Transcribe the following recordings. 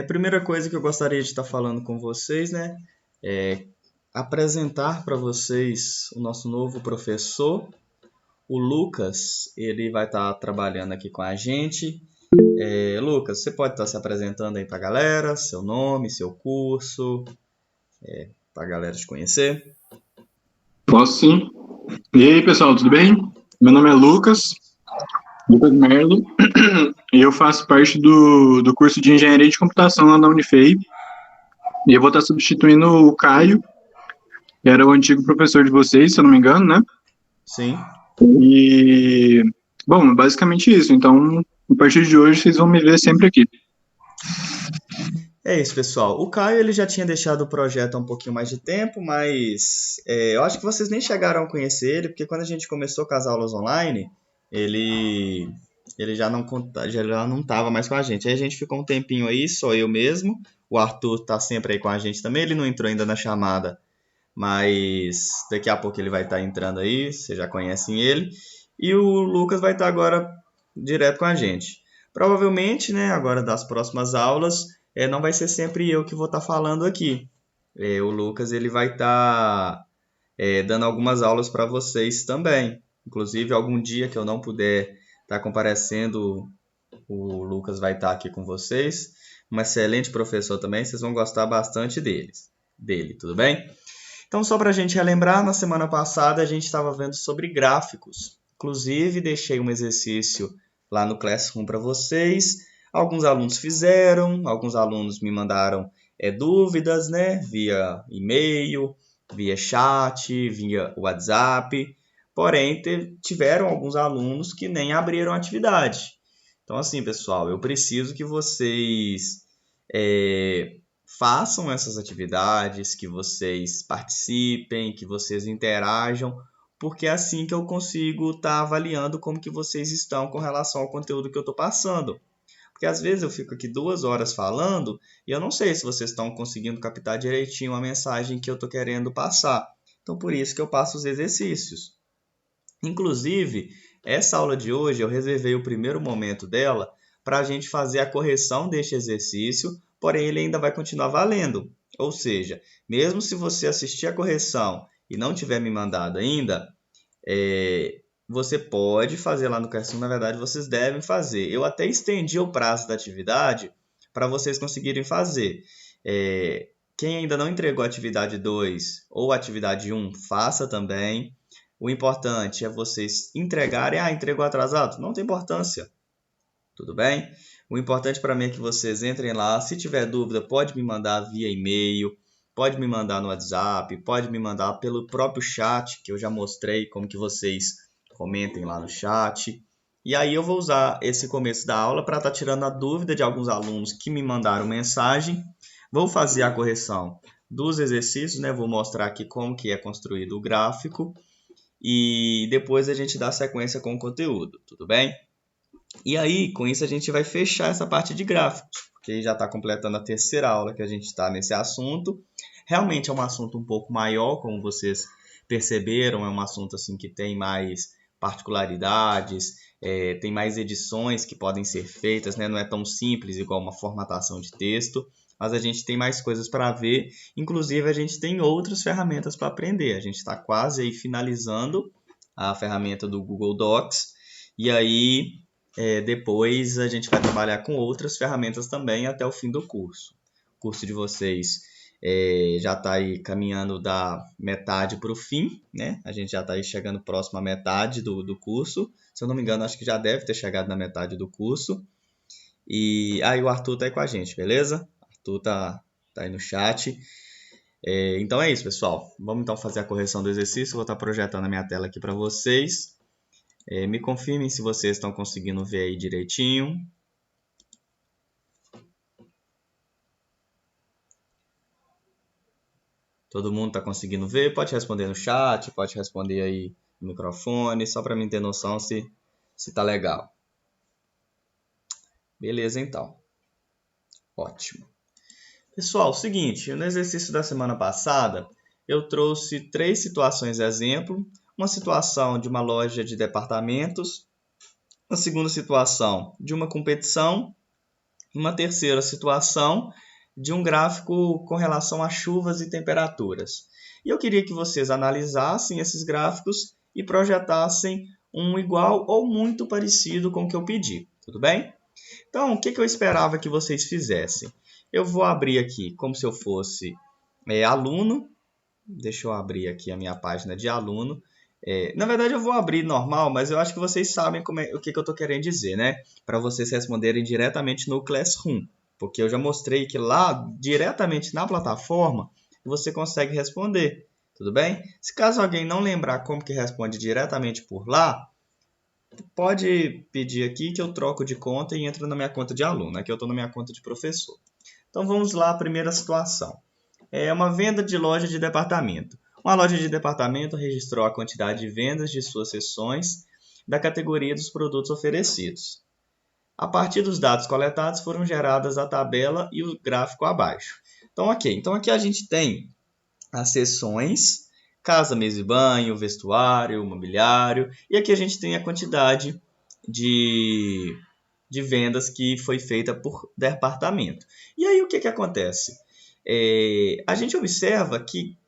Primeira coisa que eu gostaria de estar falando com vocês, né, é apresentar para vocês o nosso novo professor, o Lucas. Ele vai estar trabalhando aqui com a gente. Lucas, você pode estar se apresentando aí para a galera, seu nome, seu curso, para a galera te conhecer? Posso sim. E aí, pessoal, tudo bem? Meu nome é Lucas Merlo, e eu faço parte do curso de Engenharia de Computação lá na Unifei. E eu vou estar substituindo o Caio, que era o antigo professor de vocês, se eu não me engano, né? Sim. E, bom, basicamente isso. Então, a partir de hoje, vocês vão me ver sempre aqui. É isso, pessoal. O Caio ele já tinha deixado o projeto há um pouquinho mais de tempo, mas eu acho que vocês nem chegaram a conhecer ele, porque quando a gente começou com as aulas online, ele, ele já não estava mais com a gente. Aí a gente ficou um tempinho aí, só eu mesmo. O Arthur está sempre aí com a gente também. Ele não entrou ainda na chamada, mas daqui a pouco ele vai estar entrando aí, vocês já conhecem ele. E o Lucas vai estar agora direto com a gente. Provavelmente, né, agora das próximas aulas, não vai ser sempre eu que vou estar falando aqui. O Lucas ele vai estar dando algumas aulas para vocês também. Inclusive, algum dia que eu não puder estar comparecendo, o Lucas vai estar aqui com vocês. Um excelente professor também, vocês vão gostar bastante dele, tudo bem? Então, só para a gente relembrar, na semana passada a gente estava vendo sobre gráficos. Inclusive, deixei um exercício lá no Classroom para vocês. Alguns alunos fizeram, alguns alunos me mandaram dúvidas, né? Via e-mail, via chat, via WhatsApp. Porém, tiveram alguns alunos que nem abriram a atividade. Então, assim, pessoal, eu preciso que vocês façam essas atividades, que vocês participem, que vocês interajam, porque é assim que eu consigo estar avaliando como que vocês estão com relação ao conteúdo que eu estou passando. Porque às vezes eu fico aqui 2 horas falando e eu não sei se vocês estão conseguindo captar direitinho a mensagem que eu estou querendo passar. Então, por isso que eu passo os exercícios. Inclusive, essa aula de hoje eu reservei o primeiro momento dela para a gente fazer a correção deste exercício, porém ele ainda vai continuar valendo. Ou seja, mesmo se você assistir a correção e não tiver me mandado ainda, você pode fazer lá no Classroom. Na verdade, vocês devem fazer. Eu até estendi o prazo da atividade para vocês conseguirem fazer. Quem ainda não entregou a atividade 2 ou a atividade 1, faça também. O importante é vocês entregarem. Ah, entregou atrasado? Não tem importância. Tudo bem? O importante para mim é que vocês entrem lá. Se tiver dúvida, pode me mandar via e-mail, pode me mandar no WhatsApp, pode me mandar pelo próprio chat, que eu já mostrei como que vocês comentem lá no chat. E aí eu vou usar esse começo da aula para estar tirando a dúvida de alguns alunos que me mandaram mensagem. Vou fazer a correção dos exercícios, né? Vou mostrar aqui como que é construído o gráfico e depois a gente dá sequência com o conteúdo, tudo bem? E aí, com isso, a gente vai fechar essa parte de gráficos, porque já está completando a terceira aula que a gente está nesse assunto. Realmente é um assunto um pouco maior, como vocês perceberam, é um assunto assim que tem mais particularidades, tem mais edições que podem ser feitas, né? Não é tão simples igual uma formatação de texto, mas a gente tem mais coisas para ver. Inclusive, a gente tem outras ferramentas para aprender. A gente está quase aí finalizando a ferramenta do Google Docs, e aí depois a gente vai trabalhar com outras ferramentas também até o fim do curso. O curso de vocês já está aí caminhando da metade para o fim, né? A gente já está aí chegando próximo à metade do curso. Se eu não me engano, acho que já deve ter chegado na metade do curso. E aí o Arthur está aí com a gente, beleza? O Arthur tá aí no chat. Então é isso, pessoal. Vamos então fazer a correção do exercício. Vou estar projetando a minha tela aqui para vocês. Me confirmem se vocês estão conseguindo ver aí direitinho. Todo mundo está conseguindo ver? Pode responder no chat, pode responder aí no microfone, só para mim ter noção se tá legal. Beleza, então. Ótimo. Pessoal, seguinte, no exercício da semana passada, eu trouxe 3 situações exemplo. Uma situação de uma loja de departamentos, uma segunda situação de uma competição Uma terceira situação de um gráfico com relação a chuvas e temperaturas. E eu queria que vocês analisassem esses gráficos e projetassem um igual ou muito parecido com o que eu pedi, tudo bem? Então, o que eu esperava que vocês fizessem? Eu vou abrir aqui como se eu fosse aluno. Deixa eu abrir aqui a minha página de aluno. Na verdade, eu vou abrir normal, mas eu acho que vocês sabem o que eu estou querendo dizer, né? Para vocês responderem diretamente no Classroom. Porque eu já mostrei que lá, diretamente na plataforma, você consegue responder. Tudo bem? Se caso alguém não lembrar como que responde diretamente por lá, pode pedir aqui que eu troco de conta e entro na minha conta de aluno. Aqui eu estou na minha conta de professor. Então vamos lá, a primeira situação. É uma venda de loja de departamento. Uma loja de departamento registrou a quantidade de vendas de suas seções da categoria dos produtos oferecidos. A partir dos dados coletados foram geradas a tabela e o gráfico abaixo. Então, ok. Então aqui a gente tem as seções, casa, mesa e banho, vestuário, mobiliário. E aqui a gente tem a quantidade de vendas que foi feita por departamento. E aí o que acontece? A gente observa que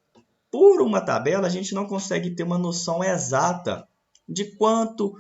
por uma tabela a gente não consegue ter uma noção exata de quanto,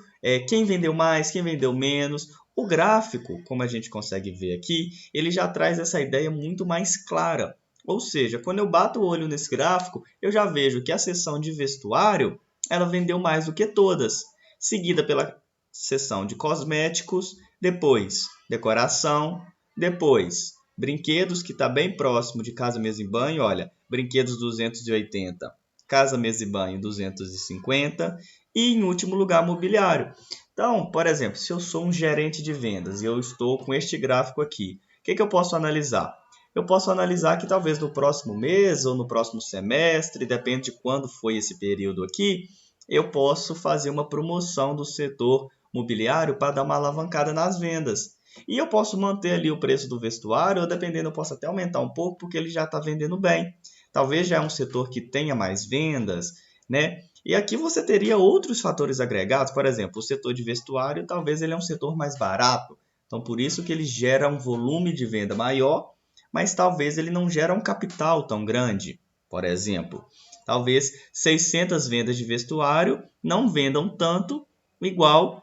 quem vendeu mais, quem vendeu menos. O gráfico, como a gente consegue ver aqui, ele já traz essa ideia muito mais clara. Ou seja, quando eu bato o olho nesse gráfico, eu já vejo que a seção de vestuário ela vendeu mais do que todas, seguida pela seção de cosméticos, depois decoração, depois brinquedos, que está bem próximo de casa, mesa e banho. Olha, brinquedos 280, casa, mesa e banho 250 e, em último lugar, mobiliário. Então, por exemplo, se eu sou um gerente de vendas e eu estou com este gráfico aqui, o que eu posso analisar? Eu posso analisar que talvez no próximo mês ou no próximo semestre, depende de quando foi esse período aqui, eu posso fazer uma promoção do setor mobiliário para dar uma alavancada nas vendas. E eu posso manter ali o preço do vestuário, ou dependendo, eu posso até aumentar um pouco, porque ele já está vendendo bem. Talvez já é um setor que tenha mais vendas, né? E aqui você teria outros fatores agregados, por exemplo, o setor de vestuário, talvez ele é um setor mais barato. Então, por isso que ele gera um volume de venda maior, mas talvez ele não gera um capital tão grande. Por exemplo, talvez 600 vendas de vestuário não vendam tanto igual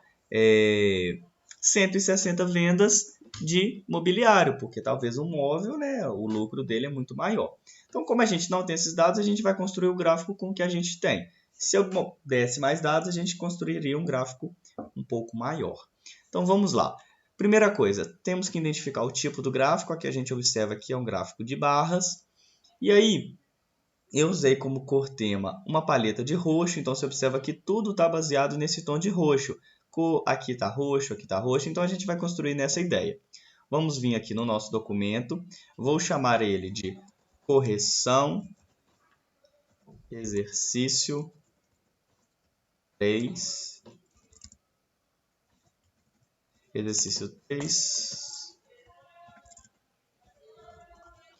160 vendas de mobiliário, porque talvez o móvel, né, o lucro dele é muito maior. Então, como a gente não tem esses dados, a gente vai construir o gráfico com o que a gente tem. Se eu desse mais dados, a gente construiria um gráfico um pouco maior. Então, vamos lá. Primeira coisa, temos que identificar o tipo do gráfico. Aqui a gente observa que é um gráfico de barras. E aí, eu usei como cor tema uma paleta de roxo. Então, você observa que tudo está baseado nesse tom de roxo. Aqui está roxo, aqui está roxo. Então, a gente vai construir nessa ideia. Vamos vir aqui no nosso documento. Vou chamar ele de correção exercício 3. Exercício 3.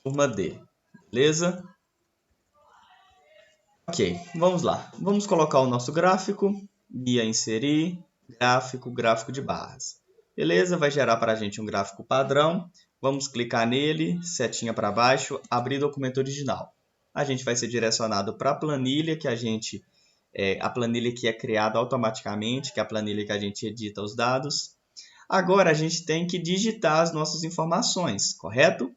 Turma D. Beleza? Ok, vamos lá. Vamos colocar o nosso gráfico. Guia inserir. Gráfico, gráfico de barras. Beleza? Vai gerar para a gente um gráfico padrão. Vamos clicar nele, setinha para baixo, abrir documento original. A gente vai ser direcionado para a planilha que a planilha que é criada automaticamente, que é a planilha que a gente edita os dados. Agora a gente tem que digitar as nossas informações, correto?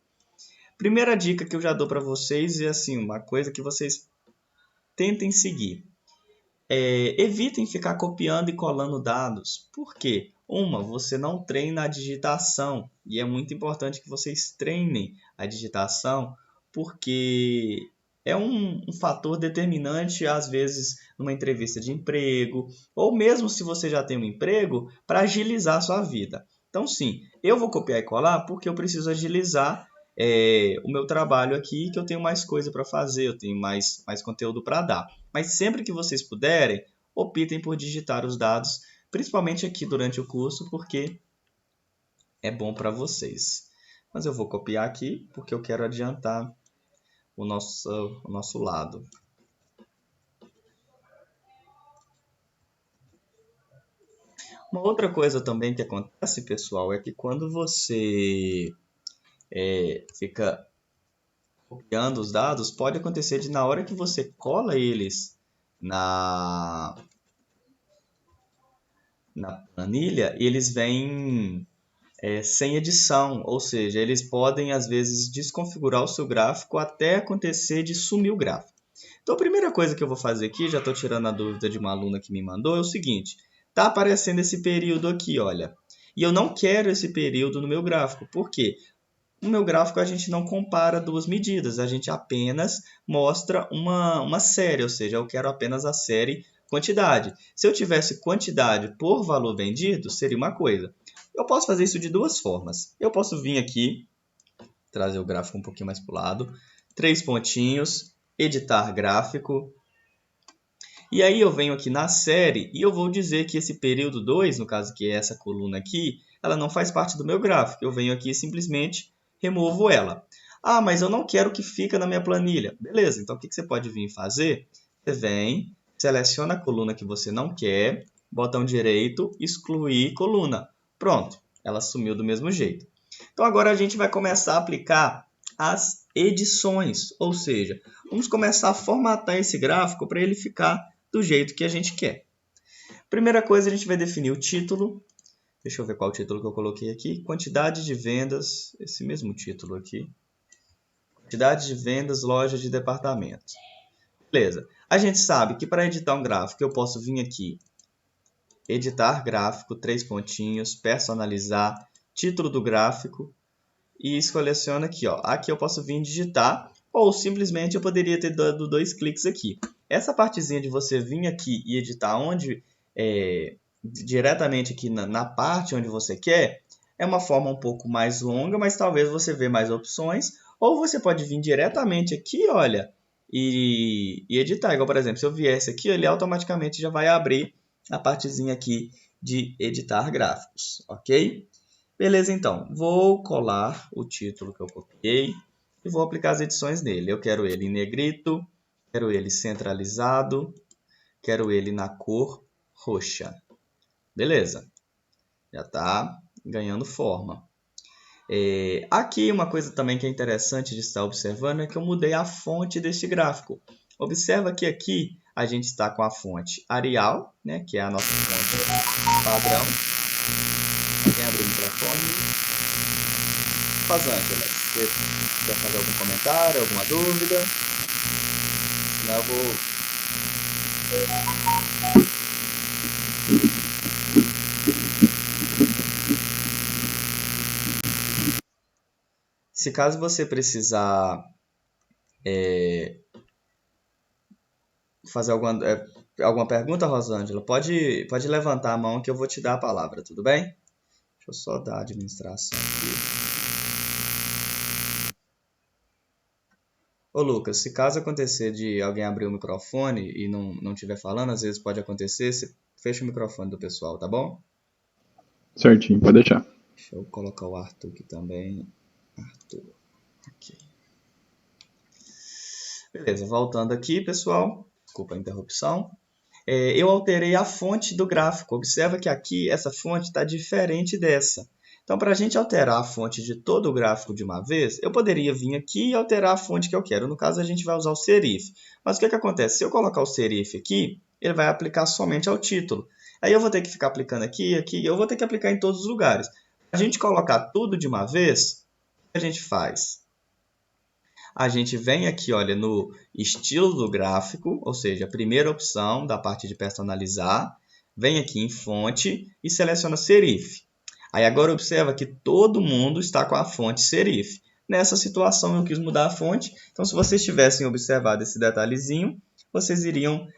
Primeira dica que eu já dou para vocês é assim, uma coisa que vocês tentem seguir. Evitem ficar copiando e colando dados. Por quê? Você não treina a digitação. E é muito importante que vocês treinem a digitação, porque é um fator determinante, às vezes, numa entrevista de emprego, ou mesmo se você já tem um emprego, para agilizar a sua vida. Então, sim, eu vou copiar e colar porque eu preciso agilizar o meu trabalho aqui, que eu tenho mais coisa para fazer, eu tenho mais conteúdo para dar. Mas sempre que vocês puderem, optem por digitar os dados, principalmente aqui durante o curso, porque é bom para vocês. Mas eu vou copiar aqui, porque eu quero adiantar o nosso lado. Uma outra coisa também que acontece, pessoal, é que quando você fica copiando os dados, pode acontecer de na hora que você cola eles na, na planilha, eles vêm sem edição, ou seja, eles podem às vezes desconfigurar o seu gráfico até acontecer de sumir o gráfico. Então a primeira coisa que eu vou fazer aqui, já estou tirando a dúvida de uma aluna que me mandou, é o seguinte, está aparecendo esse período aqui, olha, e eu não quero esse período no meu gráfico, por quê? No meu gráfico a gente não compara duas medidas, a gente apenas mostra uma série, ou seja, eu quero apenas a série quantidade. Se eu tivesse quantidade por valor vendido, seria uma coisa. Eu posso fazer isso de duas formas. Eu posso vir aqui, trazer o gráfico um pouquinho mais para o lado, 3 pontinhos, editar gráfico. E aí eu venho aqui na série e eu vou dizer que esse período 2, no caso que é essa coluna aqui, ela não faz parte do meu gráfico. Eu venho aqui e simplesmente removo ela. Ah, mas eu não quero que fique na minha planilha. Beleza, então o que você pode vir fazer? Você vem, seleciona a coluna que você não quer, botão direito, excluir coluna. Pronto, ela sumiu do mesmo jeito. Então agora a gente vai começar a aplicar as edições, ou seja, vamos começar a formatar esse gráfico para ele ficar do jeito que a gente quer. Primeira coisa, a gente vai definir o título. Deixa eu ver qual título que eu coloquei aqui. Quantidade de vendas, esse mesmo título aqui. Quantidade de vendas, loja de departamentos. Beleza. A gente sabe que para editar um gráfico, eu posso vir aqui, editar gráfico, 3 pontinhos, personalizar, título do gráfico e seleciona aqui, ó. Aqui eu posso vir digitar ou simplesmente eu poderia ter dado 2 cliques aqui. Essa partezinha de você vir aqui e editar diretamente aqui na parte onde você quer, é uma forma um pouco mais longa, mas talvez você vê mais opções, ou você pode vir diretamente aqui, olha, e editar. Igual, por exemplo, se eu viesse aqui, ele automaticamente já vai abrir a partezinha aqui de editar gráficos, ok? Beleza, então, vou colar o título que eu copiei e vou aplicar as edições nele. Eu quero ele em negrito, quero ele centralizado, quero ele na cor roxa. Beleza, já está ganhando forma. Aqui uma coisa também que é interessante de estar observando é que eu mudei a fonte deste gráfico. Observa que aqui a gente está com a fonte Arial, né, que é a nossa fonte padrão. Quem abriu o microfone? Rosângela, você quer fazer algum comentário, alguma dúvida? Senão eu vou... Se caso você precisar fazer alguma pergunta, Rosângela, pode levantar a mão que eu vou te dar a palavra, tudo bem? Deixa eu só dar a administração aqui. Ô Lucas, se caso acontecer de alguém abrir o microfone e não estiver falando, às vezes pode acontecer, você fecha o microfone do pessoal, tá bom? Certinho, pode deixar. Deixa eu colocar o Arthur aqui também. Arthur. Aqui. Beleza, voltando aqui, pessoal. Desculpa a interrupção. Eu alterei a fonte do gráfico. Observa que aqui essa fonte está diferente dessa. Então, para a gente alterar a fonte de todo o gráfico de uma vez, eu poderia vir aqui e alterar a fonte que eu quero. No caso, a gente vai usar o serif. Mas o que acontece? Se eu colocar o serif aqui, ele vai aplicar somente ao título. Aí eu vou ter que ficar aplicando aqui, eu vou ter que aplicar em todos os lugares. Para a gente colocar tudo de uma vez, o que a gente faz? A gente vem aqui, olha, no estilo do gráfico, ou seja, a primeira opção da parte de personalizar, vem aqui em fonte e seleciona serif. Aí agora observa que todo mundo está com a fonte serif. Nessa situação eu quis mudar a fonte, então se vocês tivessem observado esse detalhezinho, vocês iriam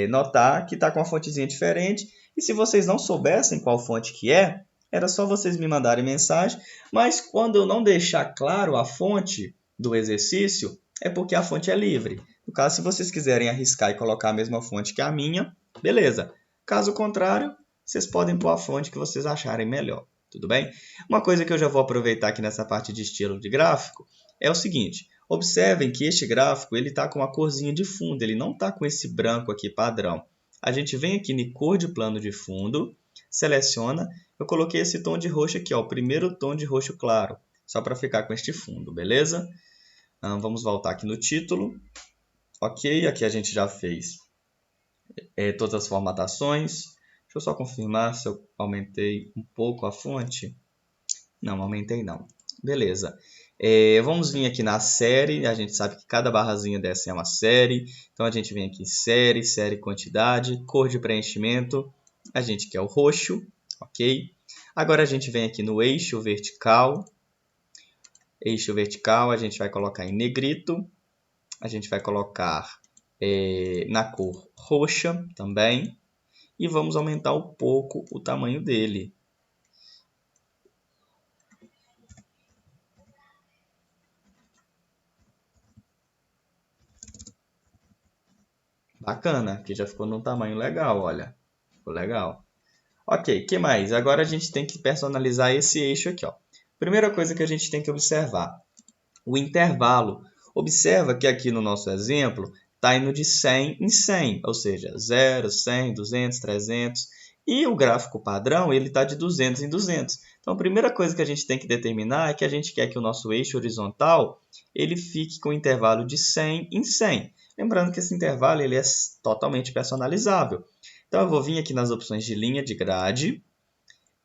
notar que está com uma fontezinha diferente. E se vocês não soubessem qual fonte que é, era só vocês me mandarem mensagem, mas quando eu não deixar claro a fonte do exercício, é porque a fonte é livre. No caso, se vocês quiserem arriscar e colocar a mesma fonte que a minha, beleza. Caso contrário, vocês podem pôr a fonte que vocês acharem melhor, tudo bem? Uma coisa que eu já vou aproveitar aqui nessa parte de estilo de gráfico é o seguinte, observem que este gráfico está com uma corzinha de fundo, ele não está com esse branco aqui padrão. A gente vem aqui em cor de plano de fundo, seleciona. Eu coloquei esse tom de roxo aqui, ó, o primeiro tom de roxo claro, só para ficar com este fundo, beleza? Vamos voltar aqui no título. Ok, aqui a gente já fez todas as formatações. Deixa eu só confirmar se eu aumentei um pouco a fonte. Não, aumentei não. Beleza. Vamos vir aqui na série. A gente sabe que cada barrazinha dessa é uma série. Então, a gente vem aqui em série, série quantidade, cor de preenchimento. A gente quer o roxo, ok? Agora, a gente vem aqui no eixo vertical. Eixo vertical, a gente vai colocar em negrito. A gente vai colocar na cor roxa também. E vamos aumentar um pouco o tamanho dele. Bacana, aqui já ficou num tamanho legal, olha. Ficou legal. Ok, o que mais? Agora a gente tem que personalizar esse eixo aqui, ó. Primeira coisa que a gente tem que observar, o intervalo. Observa que aqui no nosso exemplo está indo de 100 em 100, ou seja, 0, 100, 200, 300. E o gráfico padrão ele está de 200 em 200. Então, a primeira coisa que a gente tem que determinar é que a gente quer que o nosso eixo horizontal ele fique com o intervalo de 100 em 100. Lembrando que esse intervalo ele é totalmente personalizável. Então, eu vou vir aqui nas opções de linha de grade.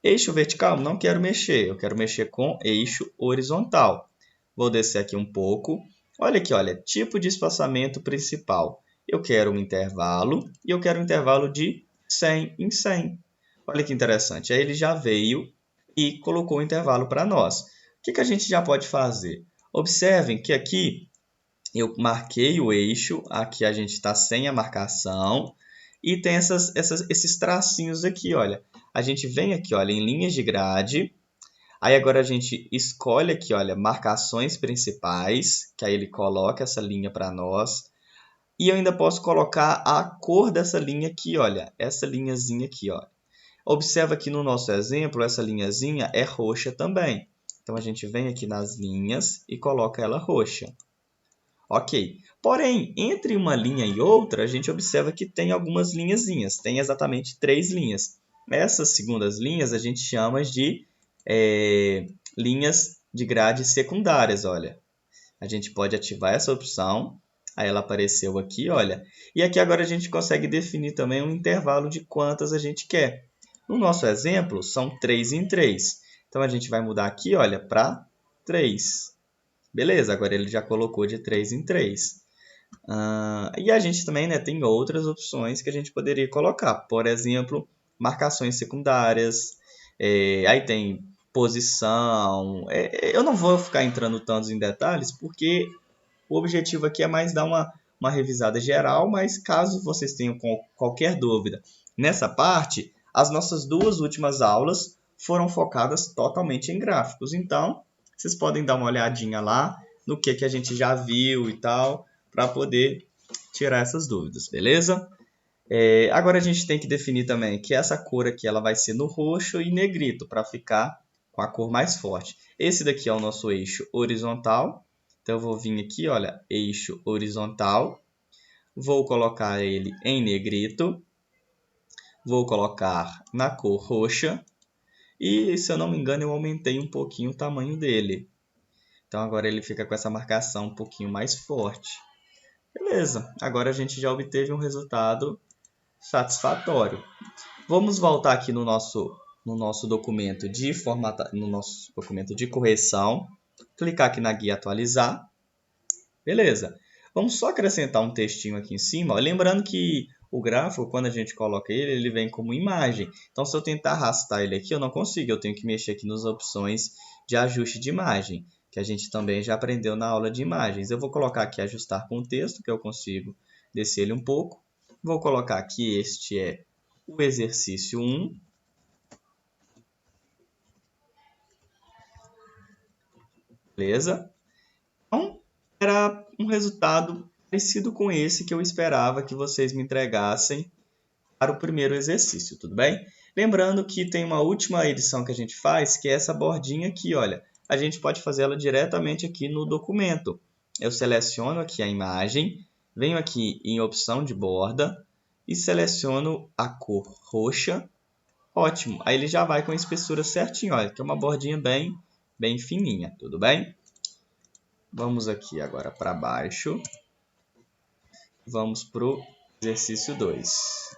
Eixo vertical, não quero mexer. Eu quero mexer com eixo horizontal. Vou descer aqui um pouco. Olha aqui, olha, tipo de espaçamento principal. Eu quero um intervalo e eu quero um intervalo de 100 em 100. Olha que interessante. Aí ele já veio e colocou o intervalo para nós. O que a gente já pode fazer? Observem que aqui eu marquei o eixo, aqui a gente está sem a marcação, e tem esses tracinhos aqui, olha. A gente vem aqui, olha, em linhas de grade, aí agora a gente escolhe aqui, olha, marcações principais, que aí ele coloca essa linha para nós, e eu ainda posso colocar a cor dessa linha aqui, olha, essa linhazinha aqui, ó. Observa que no nosso exemplo, essa linhazinha é roxa também. Então, a gente vem aqui nas linhas e coloca ela roxa. Ok. Porém, entre uma linha e outra, a gente observa que tem algumas linhazinhas. Tem exatamente 3 linhas. Essas segundas linhas a gente chama de linhas de grade secundárias, olha. A gente pode ativar essa opção. Aí ela apareceu aqui, olha. E aqui agora a gente consegue definir também um intervalo de quantas a gente quer. No nosso exemplo, são 3 em 3. Então, a gente vai mudar aqui, olha, para 3. Beleza, agora ele já colocou de 3 em 3. E a gente também tem outras opções que a gente poderia colocar. Por exemplo, marcações secundárias. Aí tem posição. Eu não vou ficar entrando tantos em detalhes, porque o objetivo aqui é mais dar uma revisada geral, mas caso vocês tenham qualquer dúvida nessa parte, as nossas 2 últimas aulas foram focadas totalmente em gráficos. Então, vocês podem dar uma olhadinha lá no que a gente já viu e tal, para poder tirar essas dúvidas, beleza? Agora a gente tem que definir também que essa cor aqui ela vai ser no roxo e negrito, para ficar com a cor mais forte. Esse daqui é o nosso eixo horizontal. Então, eu vou vir aqui, olha, eixo horizontal. Vou colocar ele em negrito. Vou colocar na cor roxa. E, se eu não me engano, eu aumentei um pouquinho o tamanho dele. Então, agora ele fica com essa marcação um pouquinho mais forte. Beleza, agora a gente já obteve um resultado satisfatório. Vamos voltar aqui no nosso documento no nosso documento de correção. Clicar aqui na guia atualizar. Beleza. Vamos só acrescentar um textinho aqui em cima. Ó. Lembrando que o gráfico, quando a gente coloca ele, ele vem como imagem. Então, se eu tentar arrastar ele aqui, eu não consigo. Eu tenho que mexer aqui nas opções de ajuste de imagem, que a gente também já aprendeu na aula de imagens. Eu vou colocar aqui ajustar contexto, que eu consigo descer ele um pouco. Vou colocar aqui, este é o exercício 1. Beleza? Então, era um resultado parecido com esse que eu esperava que vocês me entregassem para o primeiro exercício, tudo bem? Lembrando que tem uma última edição que a gente faz, que é essa bordinha aqui, olha. A gente pode fazer ela diretamente aqui no documento. Eu seleciono aqui a imagem, venho aqui em opção de borda e seleciono a cor roxa Ótimo, aí ele já vai com a espessura certinho, olha, que é uma bordinha bem fininha, tudo bem? Vamos aqui agora para baixo. Vamos para o exercício 2.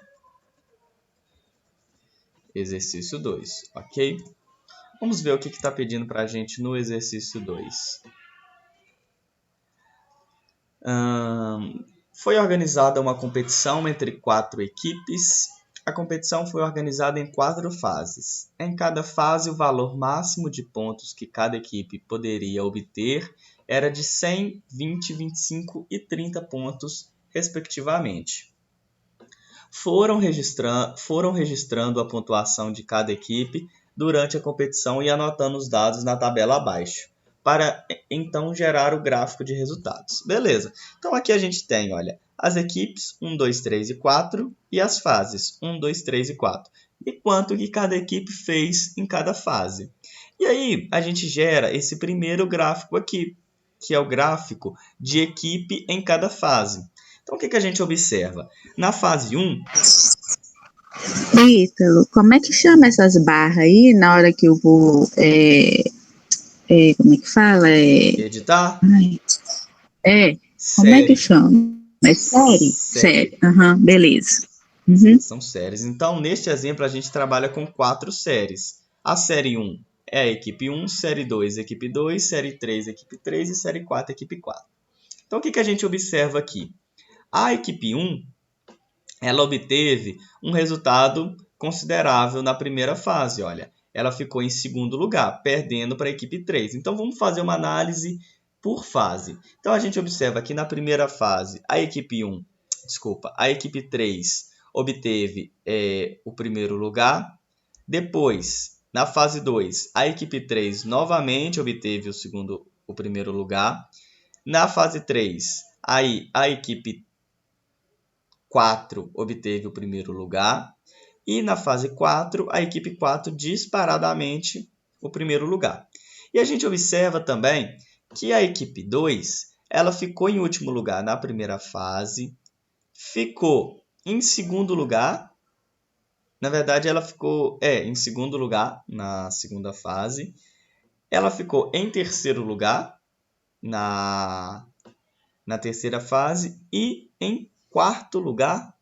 Exercício 2, ok? Vamos ver o que está pedindo para a gente no exercício 2. Foi organizada uma competição entre 4 equipes. A competição foi organizada em 4 fases. Em cada fase, o valor máximo de pontos que cada equipe poderia obter era de 100, 20, 25 e 30 pontos, respectivamente. Foram registrando a pontuação de cada equipe durante a competição e anotando os dados na tabela abaixo, para então gerar o gráfico de resultados. Beleza, então aqui a gente tem, olha, as equipes 1, 2, 3 e 4 e as fases 1, 2, 3 e 4. E quanto que cada equipe fez em cada fase. E aí a gente gera esse primeiro gráfico aqui, que é o gráfico de equipe em cada fase. Então, o que a gente observa? Na fase 1... Ítalo, como é que chama essas barras aí na hora que eu vou. Como é que fala? Editar? Como é que chama? É série? Série. Beleza. São séries. Então, neste exemplo, a gente trabalha com 4 séries. A série 1 é a equipe 1, série 2, equipe 2, série 3, equipe 3 e série 4, equipe 4. Então, o que a gente observa aqui? A equipe 1, ela obteve um resultado considerável na primeira fase. Olha, ela ficou em segundo lugar, perdendo para a equipe 3. Então, vamos fazer uma análise por fase. Então, a gente observa que na primeira fase, a equipe 3 obteve o primeiro lugar. Depois, na fase 2, a equipe 3 novamente obteve o primeiro lugar. Na fase 3, aí a equipe 4 obteve o primeiro lugar. E na fase 4, a equipe 4 disparadamente o primeiro lugar. E a gente observa também que a equipe 2, ela ficou em último lugar na primeira fase, ficou em segundo lugar. Na verdade, ela ficou em segundo lugar na segunda fase. Ela ficou em terceiro lugar na terceira fase e em quarto lugar.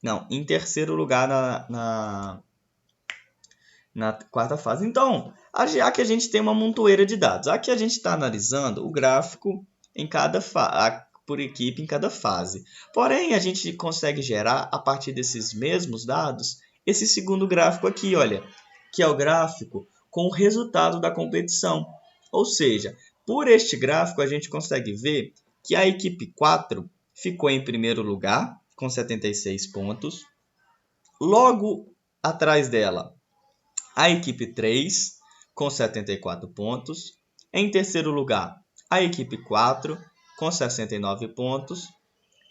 Não, em terceiro lugar na quarta fase. Então, aqui a gente tem uma montoeira de dados. Aqui a gente está analisando o gráfico em cada por equipe em cada fase. Porém, a gente consegue gerar, a partir desses mesmos dados, esse segundo gráfico aqui, olha, que é o gráfico com o resultado da competição. Ou seja, por este gráfico, a gente consegue ver que a equipe 4 ficou em primeiro lugar, com 76 pontos. Logo atrás dela, a equipe 3, com 74 pontos. Em terceiro lugar, a equipe 4, com 69 pontos.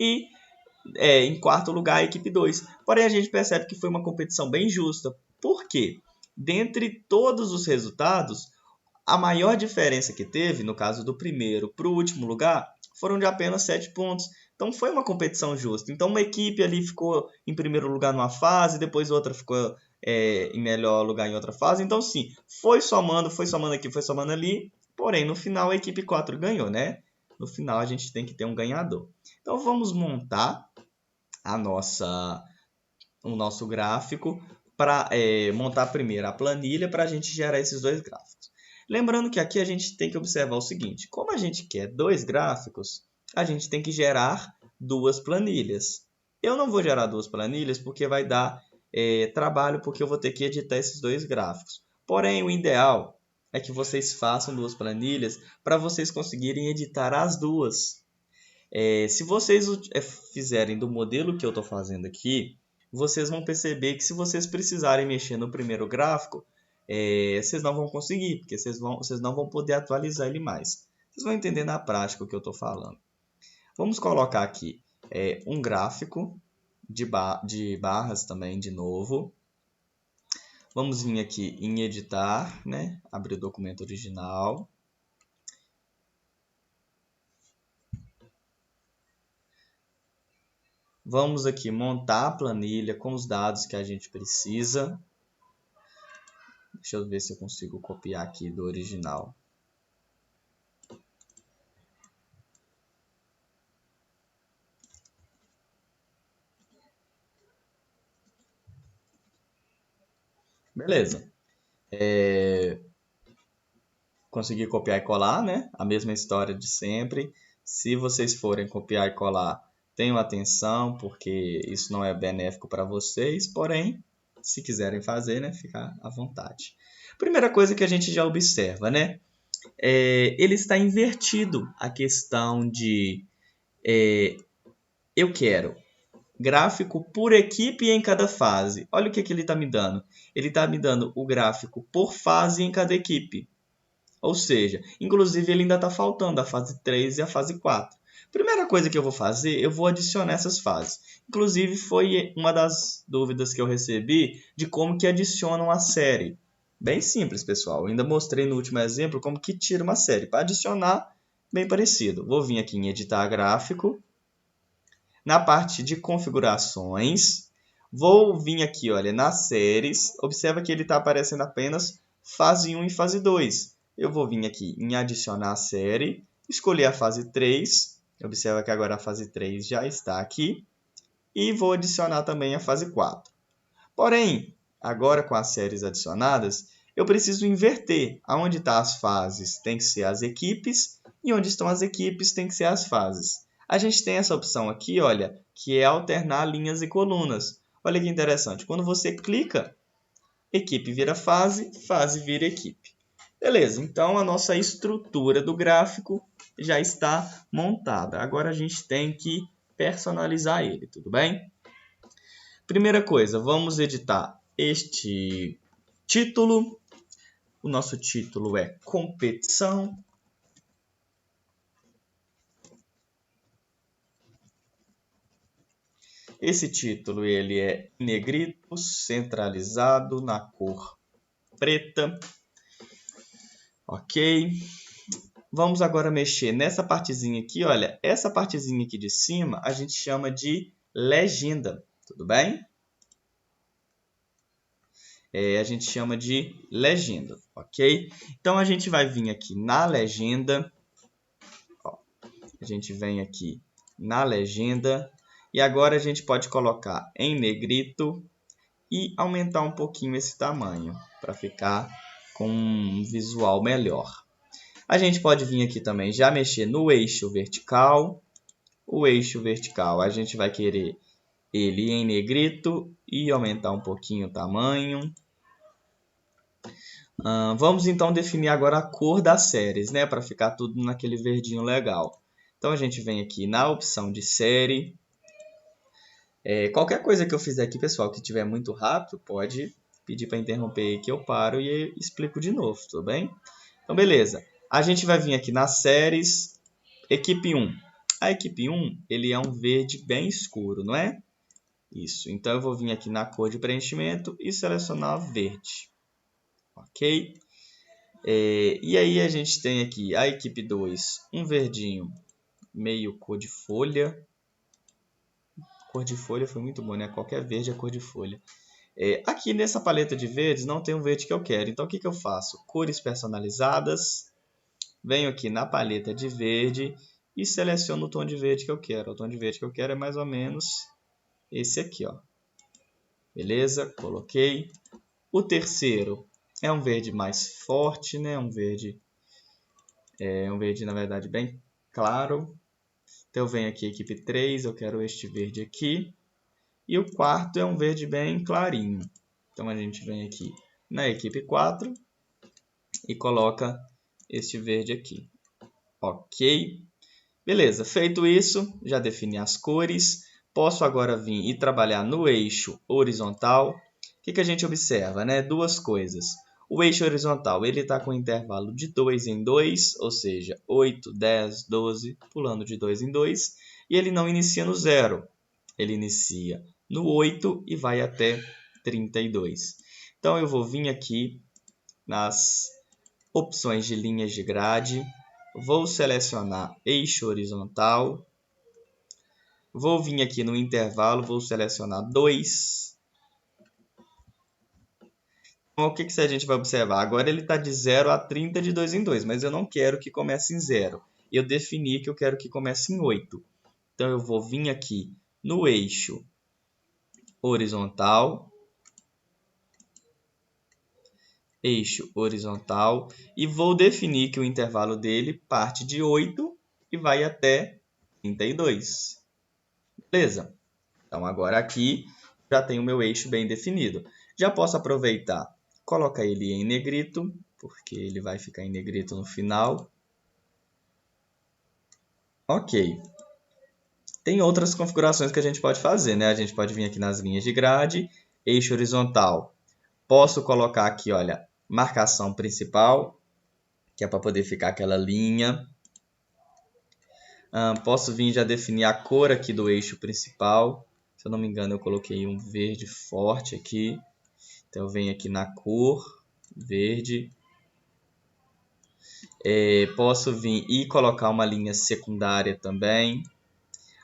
E em quarto lugar, a equipe 2. Porém, a gente percebe que foi uma competição bem justa. Por quê? Dentre todos os resultados, a maior diferença que teve, no caso do primeiro para o último lugar, foram de apenas 7 pontos. Então, foi uma competição justa. Então, uma equipe ali ficou em primeiro lugar numa fase, depois outra ficou em melhor lugar em outra fase. Então, sim, foi somando aqui, foi somando ali. Porém, no final, a equipe 4 ganhou, né? No final, a gente tem que ter um ganhador. Então, vamos montar o nosso gráfico para montar primeiro a planilha para a gente gerar esses dois gráficos. Lembrando que aqui a gente tem que observar o seguinte: como a gente quer 2 gráficos, a gente tem que gerar 2 planilhas. Eu não vou gerar 2 planilhas porque vai dar trabalho, porque eu vou ter que editar esses 2 gráficos. Porém, o ideal é que vocês façam 2 planilhas para vocês conseguirem editar as duas. Se vocês fizerem do modelo que eu estou fazendo aqui, vocês vão perceber que se vocês precisarem mexer no primeiro gráfico, vocês não vão conseguir, porque vocês não vão poder atualizar ele mais. Vocês vão entender na prática o que eu estou falando. Vamos colocar aqui um gráfico de barras também, de novo. Vamos vir aqui em editar, né? Abrir o documento original. Vamos aqui montar a planilha com os dados que a gente precisa. Deixa eu ver se eu consigo copiar aqui do original. Beleza. Consegui copiar e colar, né? A mesma história de sempre. Se vocês forem copiar e colar, tenham atenção, porque isso não é benéfico para vocês. Porém, se quiserem fazer, né? Fica à vontade. Primeira coisa que a gente já observa, né? Ele está invertido a questão de eu quero gráfico por equipe em cada fase. Olha o que ele está me dando. Ele está me dando o gráfico por fase em cada equipe. Ou seja, inclusive ele ainda está faltando a fase 3 e a fase 4. Primeira coisa que eu vou fazer, eu vou adicionar essas fases. Inclusive foi uma das dúvidas que eu recebi de como que adiciona uma série. Bem simples, pessoal. Eu ainda mostrei no último exemplo como que tira uma série. Para adicionar, bem parecido. Vou vir aqui em editar gráfico. Na parte de configurações, vou vir aqui, olha, nas séries. Observa que ele está aparecendo apenas fase 1 e fase 2. Eu vou vir aqui em adicionar a série, escolher a fase 3. Observa que agora a fase 3 já está aqui. E vou adicionar também a fase 4. Porém, agora com as séries adicionadas, eu preciso inverter. Onde estão as fases tem que ser as equipes e onde estão as equipes tem que ser as fases. A gente tem essa opção aqui, olha, que é alternar linhas e colunas. Olha que interessante. Quando você clica, equipe vira fase, fase vira equipe. Beleza, então a nossa estrutura do gráfico já está montada. Agora a gente tem que personalizar ele, tudo bem? Primeira coisa, vamos editar este título. O nosso título é competição. Esse título ele é em negrito, centralizado na cor preta. Ok. Vamos agora mexer nessa partezinha aqui, olha. Essa partezinha aqui de cima a gente chama de legenda, tudo bem? A gente chama de legenda, ok? Então, a gente vai vir aqui na legenda. Ó, a gente vem aqui na legenda. E agora a gente pode colocar em negrito e aumentar um pouquinho esse tamanho para ficar com um visual melhor. A gente pode vir aqui também já mexer no eixo vertical. O eixo vertical a gente vai querer ele em negrito e aumentar um pouquinho o tamanho. Vamos então definir agora a cor das séries, né? Para ficar tudo naquele verdinho legal. Então a gente vem aqui na opção de série. Qualquer coisa que eu fizer aqui, pessoal, que estiver muito rápido, pode pedir para interromper aí que eu paro e explico de novo, tudo bem? Então, beleza. A gente vai vir aqui nas séries, equipe 1. A equipe 1, ele é um verde bem escuro, não é? Isso. Então, eu vou vir aqui na cor de preenchimento e selecionar verde. Ok? E aí, a gente tem aqui a equipe 2, um verdinho meio cor de folha. Cor de folha foi muito bom, né? Qualquer verde é cor de folha. Aqui nessa paleta de verdes não tem o verde que eu quero. Então, o que eu faço? Cores personalizadas. Venho aqui na paleta de verde e seleciono o tom de verde que eu quero. O tom de verde que eu quero é mais ou menos esse aqui, ó. Beleza? Coloquei. O terceiro é um verde mais forte, né? Um verde, na verdade, bem claro. Então, eu venho aqui, equipe 3, eu quero este verde aqui. E o quarto é um verde bem clarinho. Então, a gente vem aqui na equipe 4 e coloca este verde aqui. Ok? Beleza, feito isso, já defini as cores. Posso agora vir e trabalhar no eixo horizontal. O que a gente observa, né? Duas coisas. O eixo horizontal ele está com intervalo de 2 em 2, ou seja, 8, 10, 12, pulando de 2 em 2. E ele não inicia no 0. Ele inicia no 8 e vai até 32. Então, eu vou vir aqui nas opções de linhas de grade. Vou selecionar eixo horizontal. Vou vir aqui no intervalo, vou selecionar 2. Então, o que a gente vai observar? Agora ele está de 0 a 30 de 2 em 2, mas eu não quero que comece em 0. Eu defini que eu quero que comece em 8. Então, eu vou vir aqui no eixo horizontal, e vou definir que o intervalo dele parte de 8 e vai até 32. Beleza? Então, agora aqui já tenho o meu eixo bem definido. Já posso aproveitar, colocar ele em negrito, porque ele vai ficar em negrito no final. Ok. Tem outras configurações que a gente pode fazer, né? A gente pode vir aqui nas linhas de grade, eixo horizontal. Posso colocar aqui, olha, marcação principal, que é para poder ficar aquela linha. Posso vir já definir a cor aqui do eixo principal. Se eu não me engano, eu coloquei um verde forte aqui. Então, eu venho aqui na cor, verde. Posso vir e colocar uma linha secundária também.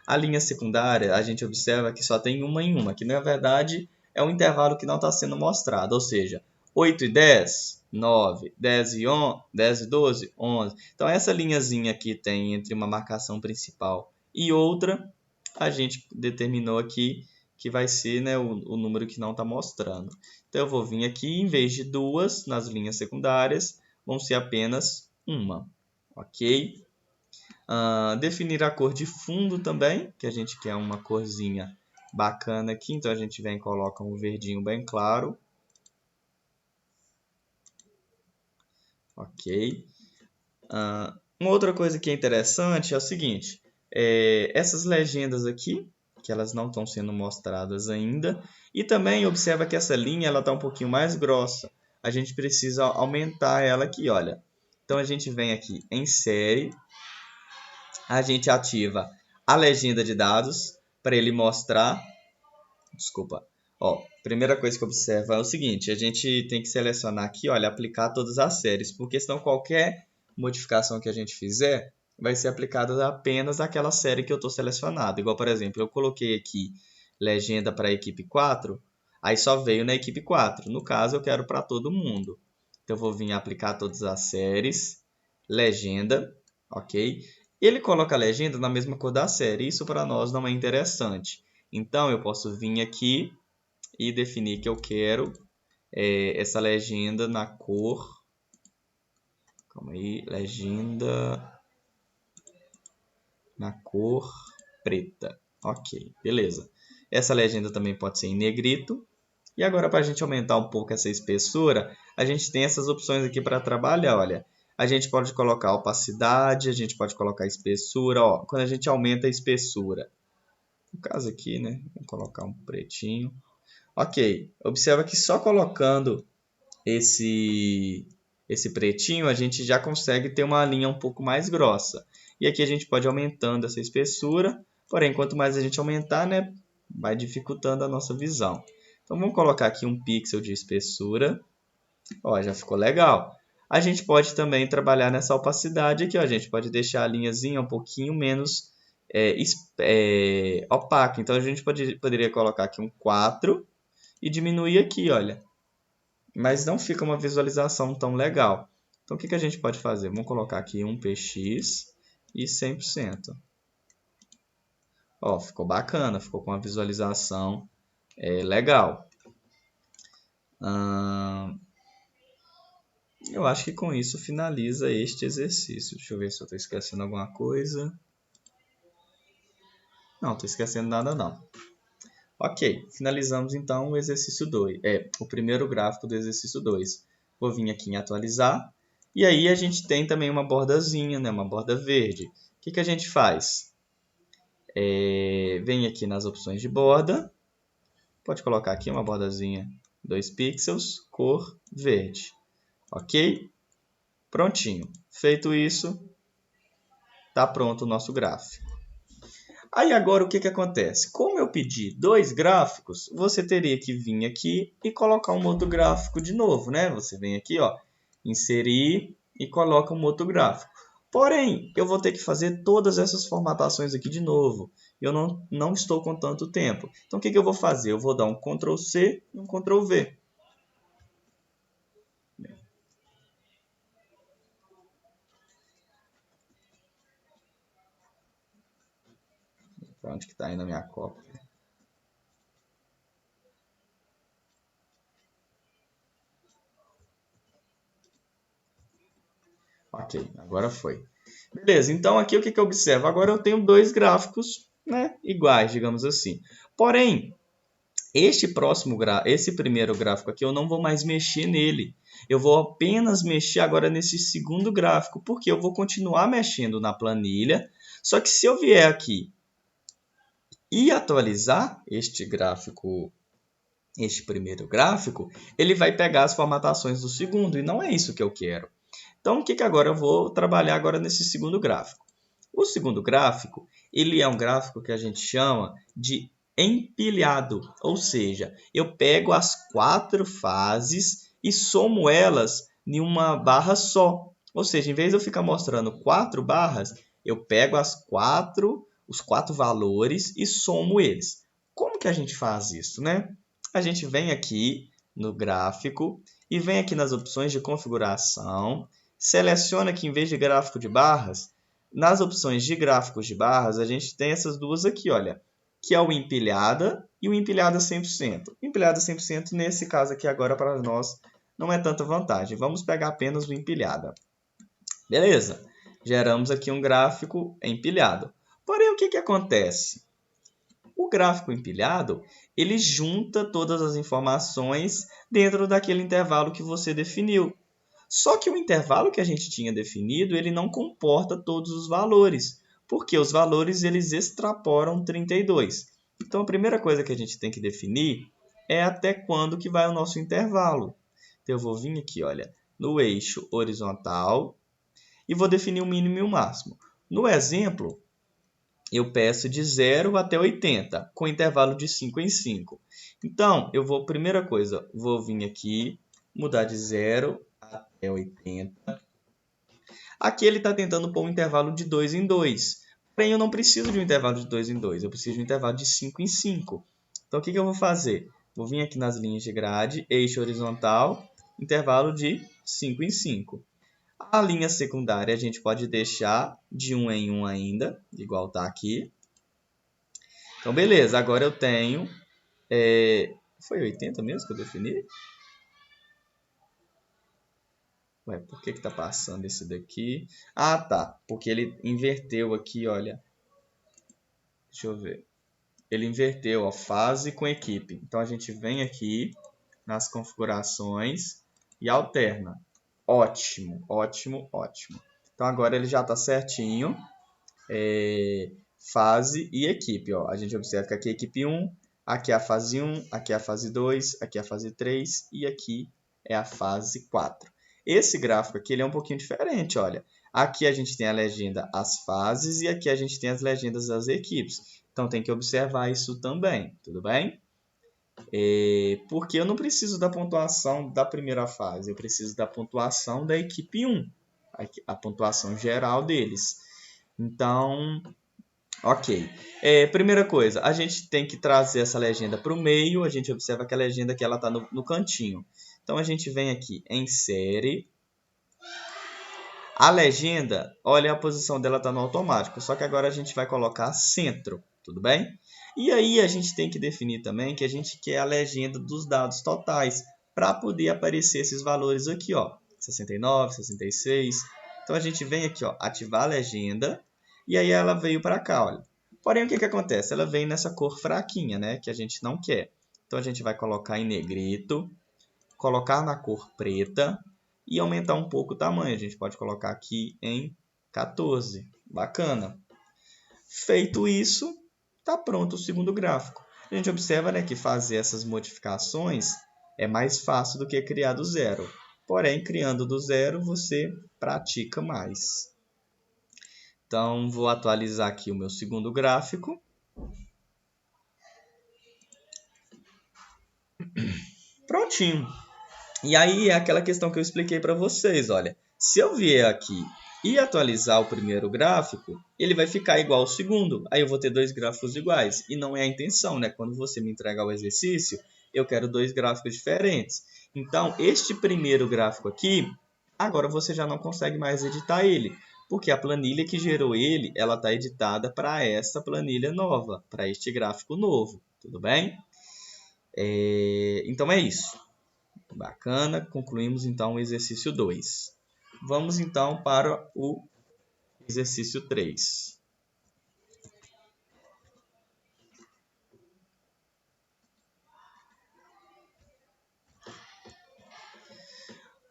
A linha secundária, a gente observa que só tem uma em uma, que na verdade é um intervalo que não está sendo mostrado. Ou seja, 8 e 10, 9, 10 e 11, 10 e 12, 11. Então, essa linhazinha aqui tem entre uma marcação principal e outra, a gente determinou aqui que vai ser, né, o número que não está mostrando. Então, eu vou vir aqui, em vez de 2 nas linhas secundárias, vão ser apenas uma. Ok? Definir a cor de fundo também, que a gente quer uma corzinha bacana aqui. Então, a gente vem e coloca um verdinho bem claro. Ok. Uma outra coisa que é interessante é o seguinte. Essas legendas aqui, que elas não estão sendo mostradas ainda. E também observa que essa linha está um pouquinho mais grossa. A gente precisa aumentar ela aqui, olha. Então, a gente vem aqui em série. A gente ativa a legenda de dados para ele mostrar. Desculpa. Primeira coisa que observa é o seguinte: a gente tem que selecionar aqui, olha, aplicar todas as séries, porque senão qualquer modificação que a gente fizer vai ser aplicada apenas àquela série que eu estou selecionado. Igual, por exemplo, eu coloquei aqui legenda para a equipe 4, aí só veio na equipe 4. No caso, eu quero para todo mundo. Então, eu vou vir aplicar todas as séries, legenda, ok? Ele coloca a legenda na mesma cor da série. Isso para nós não é interessante. Então, eu posso vir aqui e definir que eu quero essa legenda na cor. Calma aí. Legenda na cor preta. Ok, beleza. Essa legenda também pode ser em negrito. E agora, para a gente aumentar um pouco essa espessura, a gente tem essas opções aqui para trabalhar, olha. A gente pode colocar opacidade, a gente pode colocar espessura. Quando a gente aumenta a espessura, no caso aqui, né? Vou colocar um pretinho. Ok, observa que só colocando esse pretinho, a gente já consegue ter uma linha um pouco mais grossa. E aqui a gente pode ir aumentando essa espessura, porém, quanto mais a gente aumentar, né, vai dificultando a nossa visão. Então, vamos colocar aqui um pixel de espessura. Já ficou legal. A gente pode também trabalhar nessa opacidade aqui. A gente pode deixar a linhazinha um pouquinho menos opaca. Então, a gente poderia colocar aqui um 4 e diminuir aqui, olha. Mas não fica uma visualização tão legal. Então, o que a gente pode fazer? Vamos colocar aqui um px e 100%. Ficou bacana, ficou com uma visualização legal. Eu acho que com isso finaliza este exercício. Deixa eu ver se eu estou esquecendo alguma coisa. Não, estou esquecendo nada não. Ok, finalizamos então o exercício 2. O primeiro gráfico do exercício 2. Vou vir aqui em atualizar. E aí a gente tem também uma bordazinha, né? Uma borda verde. O que a gente faz? Vem aqui nas opções de borda. Pode colocar aqui uma bordazinha 2 pixels, cor verde. Ok? Prontinho. Feito isso, está pronto o nosso gráfico. Aí agora o que acontece? Como eu pedi 2 gráficos, você teria que vir aqui e colocar um outro gráfico de novo, né? Você vem aqui, inserir e coloca um outro gráfico. Porém, eu vou ter que fazer todas essas formatações aqui de novo. eu não estou com tanto tempo. Então, o que eu vou fazer? Eu vou dar um Ctrl+C e um Ctrl+V. Para onde que está indo a minha cópia? Ok, agora foi. Beleza, então aqui o que eu observo? Agora eu tenho dois gráficos, né, iguais, digamos assim. Porém, esse primeiro gráfico aqui eu não vou mais mexer nele. Eu vou apenas mexer agora nesse segundo gráfico, porque eu vou continuar mexendo na planilha. Só que se eu vier aqui e atualizar este gráfico, este primeiro gráfico, ele vai pegar as formatações do segundo, e não é isso que eu quero. Então, o que agora eu vou trabalhar agora nesse segundo gráfico? O segundo gráfico, ele é um gráfico que a gente chama de empilhado, ou seja, eu pego as 4 fases e somo elas em uma barra só. Ou seja, em vez de eu ficar mostrando 4 barras, eu pego os 4 valores e somo eles. Como que a gente faz isso, né? A gente vem aqui no gráfico e vem aqui nas opções de configuração, seleciona aqui em vez de gráfico de barras, nas opções de gráficos de barras, a gente tem essas duas aqui, olha, que é o empilhada e o empilhada 100%. Empilhada 100% nesse caso aqui agora para nós não é tanta vantagem. Vamos pegar apenas o empilhada. Beleza, geramos aqui um gráfico empilhado. Porém, o que acontece? O gráfico empilhado, ele junta todas as informações dentro daquele intervalo que você definiu. Só que o intervalo que a gente tinha definido, ele não comporta todos os valores, porque os valores eles extrapolam 32. Então, a primeira coisa que a gente tem que definir é até quando que vai o nosso intervalo. Então, eu vou vir aqui, olha, no eixo horizontal e vou definir o mínimo e o máximo. No exemplo, eu peço de 0 até 80, com intervalo de 5 em 5. Então, primeira coisa, vou vir aqui, mudar de 0 até 80. Aqui ele está tentando pôr um intervalo de 2 em 2. Porém, eu não preciso de um intervalo de 2 em 2, eu preciso de um intervalo de 5 em 5. Então, o que eu vou fazer? Vou vir aqui nas linhas de grade, eixo horizontal, intervalo de 5 em 5. A linha secundária a gente pode deixar de 1 em 1 ainda, igual está aqui. Então, beleza, agora eu tenho... Foi 80 mesmo que eu defini? Ué, por que está passando esse daqui? Ah, tá, porque ele inverteu aqui, olha. Deixa eu ver. Ele inverteu a fase com equipe. Então, a gente vem aqui nas configurações e alterna. Ótimo, ótimo, ótimo. Então, agora ele já está certinho. Fase e equipe. Ó. A gente observa que aqui é a equipe 1, aqui é a fase 1, aqui é a fase 2, aqui é a fase 3 e aqui é a fase 4. Esse gráfico aqui ele é um pouquinho diferente, olha. Aqui a gente tem a legenda as fases e aqui a gente tem as legendas das equipes. Então tem que observar isso também, tudo bem? Porque eu não preciso da pontuação da primeira fase, eu preciso da pontuação da equipe 1, a pontuação geral deles. Então, ok. Primeira coisa, a gente tem que trazer essa legenda para o meio. A gente observa que a legenda aqui está no cantinho. Então, a gente vem aqui em série. A legenda, olha, a posição dela está no automático. Só que agora a gente vai colocar centro, tudo bem? E aí, a gente tem que definir também que a gente quer a legenda dos dados totais para poder aparecer esses valores aqui, ó. 69, 66. Então, a gente vem aqui, ó, ativar a legenda. E aí ela veio para cá, olha. Porém, o que acontece? Ela vem nessa cor fraquinha, né? Que a gente não quer. Então, a gente vai colocar em negrito, colocar na cor preta e aumentar um pouco o tamanho. A gente pode colocar aqui em 14. Bacana. Feito isso, está pronto o segundo gráfico. A gente observa, né, que fazer essas modificações é mais fácil do que criar do zero. Porém, criando do zero, você pratica mais. Então, vou atualizar aqui o meu segundo gráfico. Prontinho. E aí é aquela questão que eu expliquei para vocês, olha. Se eu vier aqui e atualizar o primeiro gráfico, ele vai ficar igual ao segundo. Aí eu vou ter dois gráficos iguais. E não é a intenção, né? Quando você me entregar o exercício, eu quero dois gráficos diferentes. Então, este primeiro gráfico aqui, agora você já não consegue mais editar ele. Porque a planilha que gerou ele, ela está editada para essa planilha nova, para este gráfico novo. Tudo bem? Então é isso. Bacana, concluímos então o exercício 2. Vamos então para o exercício 3.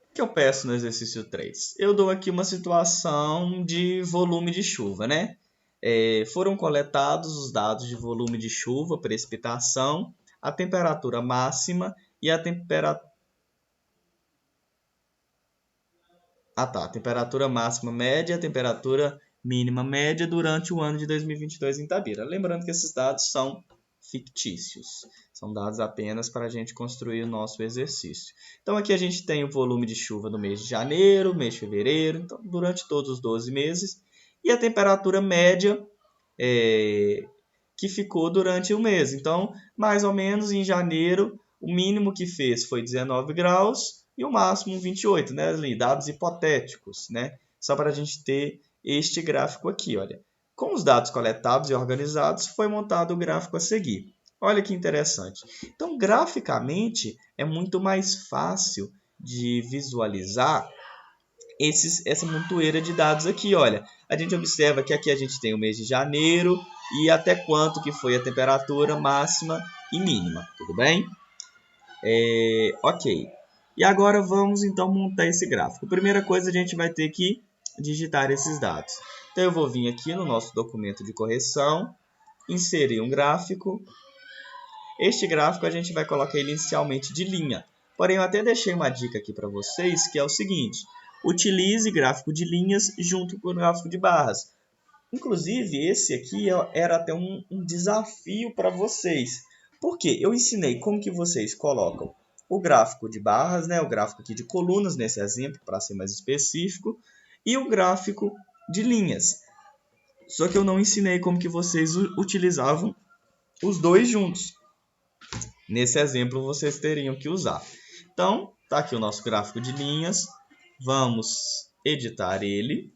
O que eu peço no exercício 3? Eu dou aqui uma situação de volume de chuva, né? Foram coletados os dados de volume de chuva, precipitação, a temperatura máxima e a temperatura... a temperatura máxima média e a temperatura mínima média durante o ano de 2022 em Itabira. Lembrando que esses dados são fictícios, são dados apenas para a gente construir o nosso exercício. Então aqui a gente tem o volume de chuva no mês de janeiro, mês de fevereiro, então durante todos os 12 meses, e a temperatura média que ficou durante o mês. Então, mais ou menos em janeiro, o mínimo que fez foi 19 graus e o máximo 28, né? Dados hipotéticos, né? Só para a gente ter este gráfico aqui, olha. Com os dados coletados e organizados, foi montado o gráfico a seguir. Olha que interessante. Então, graficamente, é muito mais fácil de visualizar essa montoeira de dados aqui, olha. A gente observa que aqui a gente tem o mês de janeiro e até quanto que foi a temperatura máxima e mínima, tudo bem? Ok. E agora vamos então montar esse gráfico. Primeira coisa, a gente vai ter que digitar esses dados. Então eu vou vir aqui no nosso documento de correção, inserir um gráfico. Este gráfico a gente vai colocar ele inicialmente de linha. Porém, eu até deixei uma dica aqui para vocês, que é o seguinte: utilize gráfico de linhas junto com o gráfico de barras. Inclusive, esse aqui era até um desafio para vocês. Por quê? Eu ensinei como que vocês colocam o gráfico de barras, né? O gráfico aqui de colunas, nesse exemplo, para ser mais específico, e o gráfico de linhas. Só que eu não ensinei como que vocês utilizavam os dois juntos. Nesse exemplo, vocês teriam que usar. Então, tá aqui o nosso gráfico de linhas. Vamos editar ele.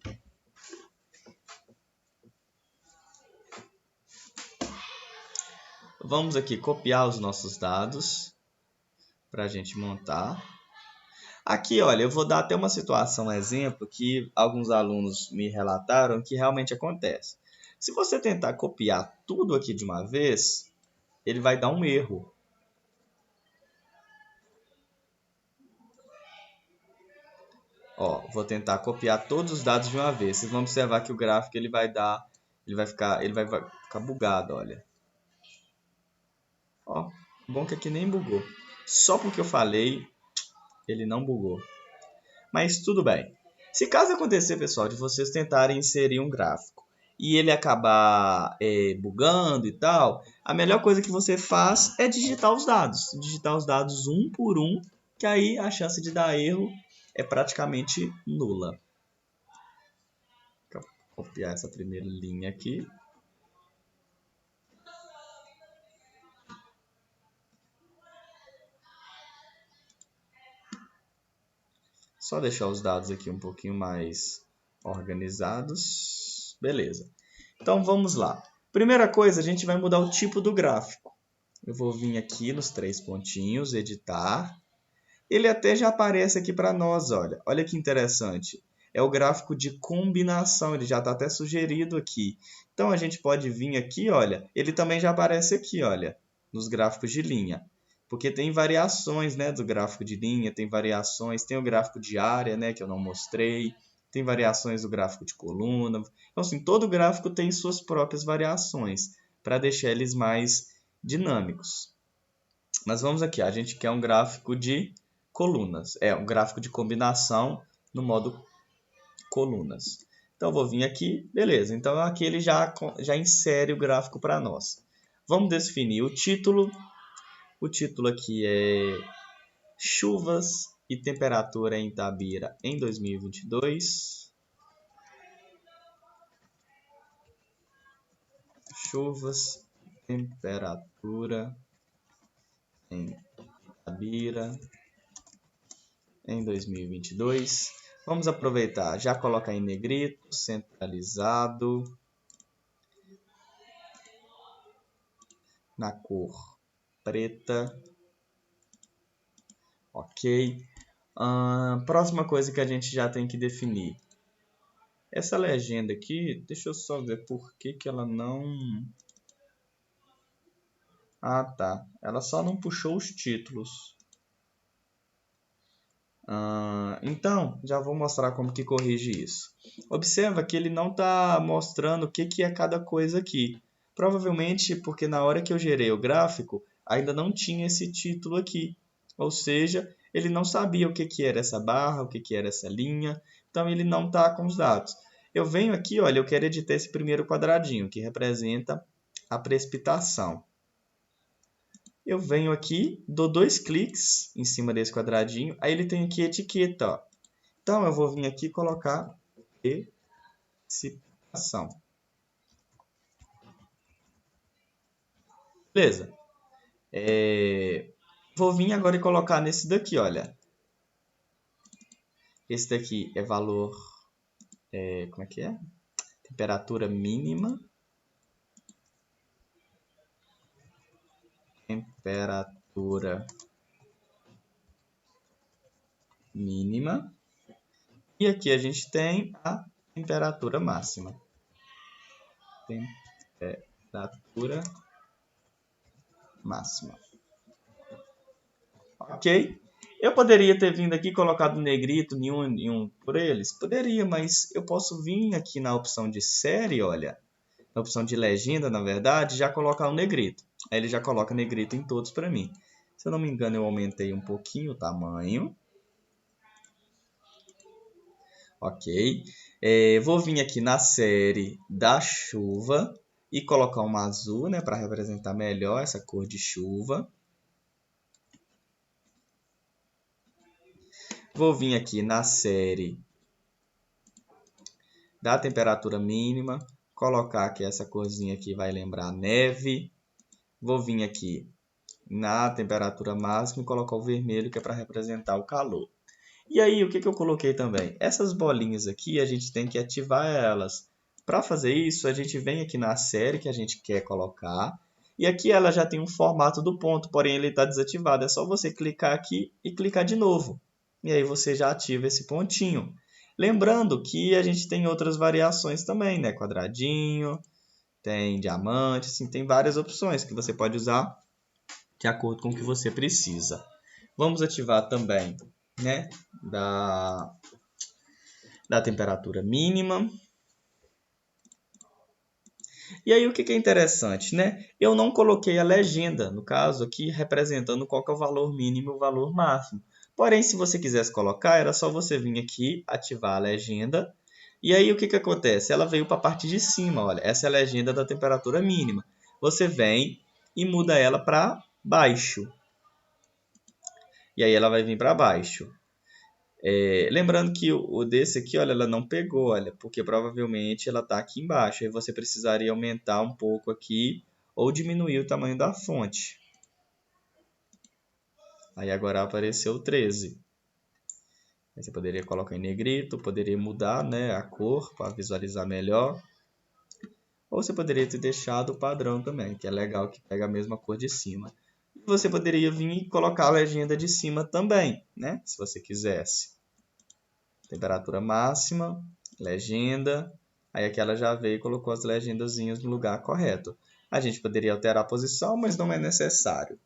Vamos aqui copiar os nossos dados para a gente montar. Aqui, olha, eu vou dar até uma situação, um exemplo, que alguns alunos me relataram que realmente acontece. Se você tentar copiar tudo aqui de uma vez, ele vai dar um erro. Ó, vou tentar copiar todos os dados de uma vez. Vocês vão observar que o gráfico ele vai ficar bugado, olha. Ó, bom que aqui nem bugou. Só porque eu falei, ele não bugou. Mas tudo bem. Se caso acontecer, pessoal, de vocês tentarem inserir um gráfico e ele acabar bugando e tal, a melhor coisa que você faz é digitar os dados. Digitar os dados um por um, que aí a chance de dar erro é praticamente nula. Vou copiar essa primeira linha aqui. Só deixar os dados aqui um pouquinho mais organizados. Beleza. Então vamos lá. Primeira coisa, a gente vai mudar o tipo do gráfico. Eu vou vir aqui nos 3 pontinhos, editar. Ele até já aparece aqui para nós, olha. Olha que interessante. É o gráfico de combinação, ele já está até sugerido aqui. Então a gente pode vir aqui, olha. Ele também já aparece aqui, olha, nos gráficos de linha. Porque tem variações, né, do gráfico de linha, tem variações, tem o gráfico de área, né, que eu não mostrei, tem variações do gráfico de coluna. Então, assim, todo gráfico tem suas próprias variações, para deixar eles mais dinâmicos. Mas vamos aqui, a gente quer um gráfico de colunas, um gráfico de combinação no modo colunas. Então, eu vou vir aqui, beleza, então aqui ele já insere o gráfico para nós. Vamos definir o título. O título aqui é Chuvas e Temperatura em Itabira em 2022. chuvas, temperatura em Itabira em 2022. Vamos aproveitar, já colocar em negrito, centralizado, na cor preta. Ok. Próxima coisa que a gente já tem que definir. Essa legenda aqui, deixa eu só ver por que ela não... Ah, tá. Ela só não puxou os títulos. Então, já vou mostrar como que corrige isso. Observa que ele não está mostrando o que é cada coisa aqui. Provavelmente porque na hora que eu gerei o gráfico, ainda não tinha esse título aqui. Ou seja, ele não sabia o que era essa barra, o que era essa linha. Então, ele não está com os dados. Eu venho aqui, olha, eu quero editar esse primeiro quadradinho, que representa a precipitação. Eu venho aqui, dou 2 cliques em cima desse quadradinho, aí ele tem aqui etiqueta, ó. Então, eu vou vir aqui e colocar precipitação. Beleza. Vou vir agora e colocar nesse daqui, olha. Esse daqui é valor... como é que é? Temperatura mínima. Temperatura mínima. E aqui a gente tem a temperatura máxima. Temperatura máxima. Ok? Eu poderia ter vindo aqui e colocado negrito em um por eles? Poderia, mas eu posso vir aqui na opção de série, olha. Na opção de legenda, na verdade, já colocar um negrito. Aí ele já coloca negrito em todos para mim. Se eu não me engano, eu aumentei um pouquinho o tamanho. Ok. Vou vir aqui na série da chuva e colocar uma azul, né, para representar melhor essa cor de chuva. Vou vir aqui na série da temperatura mínima, colocar que essa corzinha aqui vai lembrar neve. Vou vir aqui na temperatura máxima e colocar o vermelho, que é para representar o calor. E aí, o que eu coloquei também? Essas bolinhas aqui, a gente tem que ativar elas. Para fazer isso, a gente vem aqui na série que a gente quer colocar. E aqui ela já tem um formato do ponto, porém ele está desativado. É só você clicar aqui e clicar de novo. E aí você já ativa esse pontinho. Lembrando que a gente tem outras variações também, né? Quadradinho, tem diamante, assim, tem várias opções que você pode usar de acordo com o que você precisa. Vamos ativar também, né, da temperatura mínima. E aí o que é interessante, né? Eu não coloquei a legenda, no caso aqui, representando qual que é o valor mínimo e o valor máximo. Porém, se você quisesse colocar, era só você vir aqui, ativar a legenda. E aí o que acontece? Ela veio para a parte de cima, olha. Essa é a legenda da temperatura mínima. Você vem e muda ela para baixo. E aí ela vai vir para baixo. Lembrando que o desse aqui, olha, ela não pegou, olha, porque provavelmente ela está aqui embaixo. Aí você precisaria aumentar um pouco aqui ou diminuir o tamanho da fonte. Aí agora apareceu 13. Aí você poderia colocar em negrito, poderia mudar, né, a cor para visualizar melhor. Ou você poderia ter deixado o padrão também, que é legal, que pega a mesma cor de cima. E você poderia vir e colocar a legenda de cima também, né, se você quisesse. Temperatura máxima, legenda. Aí aqui ela já veio e colocou as legendazinhas no lugar correto. A gente poderia alterar a posição, mas não é necessário.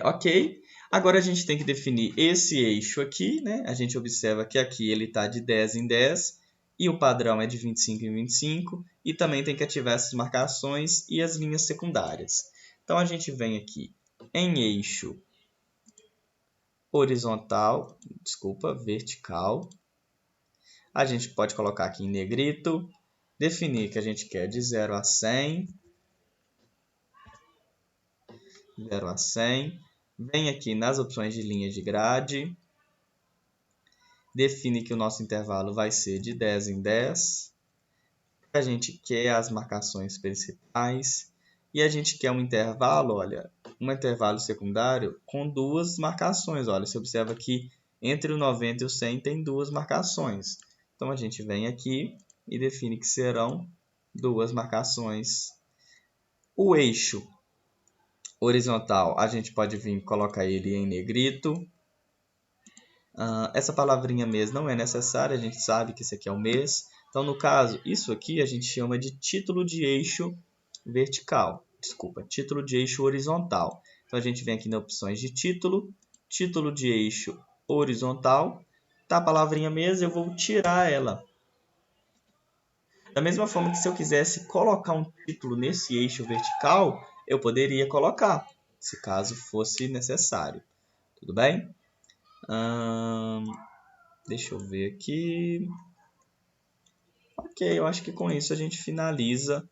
Ok. Agora a gente tem que definir esse eixo aqui, né? A gente observa que aqui ele está de 10 em 10 e o padrão é de 25 em 25. E também tem que ativar essas marcações e as linhas secundárias. Então a gente vem aqui em eixo horizontal, vertical. A gente pode colocar aqui em negrito, definir que a gente quer de 0 a 100. 0 a 100. Vem aqui nas opções de linha de grade. Define que o nosso intervalo vai ser de 10 em 10. A gente quer as marcações principais e a gente quer um intervalo, olha, um intervalo secundário com duas marcações. Olha, você observa que entre o 90 e o 100 tem duas marcações. Então, a gente vem aqui e define que serão duas marcações. O eixo horizontal, a gente pode vir e colocar ele em negrito. Essa palavrinha mês não é necessária, a gente sabe que isso aqui é o mês. Então, no caso, isso aqui a gente chama de título de eixo vertical. Desculpa, título de eixo horizontal. Então, a gente vem aqui nas opções de título, título de eixo horizontal. Tá a palavrinha mês, eu vou tirar ela. Da mesma forma que se eu quisesse colocar um título nesse eixo vertical, eu poderia colocar, se caso fosse necessário. Tudo bem? Deixa eu ver aqui. Ok, eu acho que com isso a gente finaliza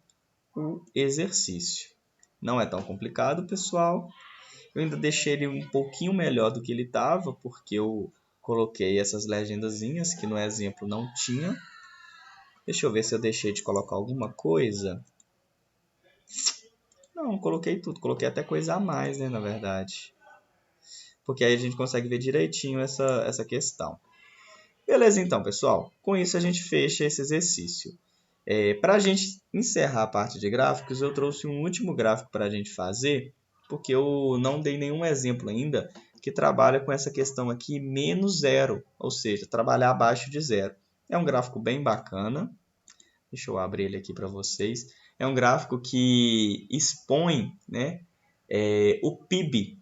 o exercício. Não é tão complicado, pessoal. Eu ainda deixei ele um pouquinho melhor do que ele estava, porque eu coloquei essas legendazinhas que no exemplo não tinha. Deixa eu ver se eu deixei de colocar alguma coisa. Não, coloquei tudo. Coloquei até coisa a mais, né, na verdade. Porque aí a gente consegue ver direitinho essa questão. Beleza, então, pessoal. Com isso a gente fecha esse exercício. Para a gente encerrar a parte de gráficos, eu trouxe um último gráfico para a gente fazer, porque eu não dei nenhum exemplo ainda que trabalha com essa questão aqui, menos zero, ou seja, trabalhar abaixo de zero. É um gráfico bem bacana. Deixa eu abrir ele aqui para vocês. É um gráfico que expõe, né, o PIB,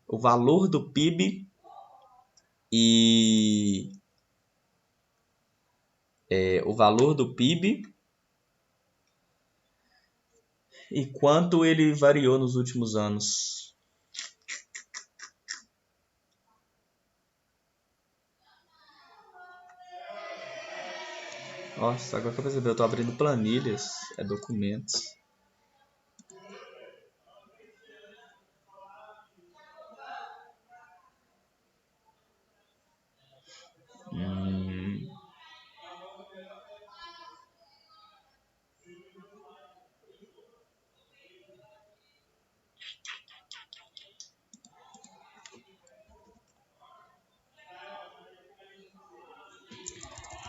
o valor do PIB e o valor do PIB e quanto ele variou nos últimos anos. Nossa, agora que eu percebi, eu estou abrindo planilhas, documentos.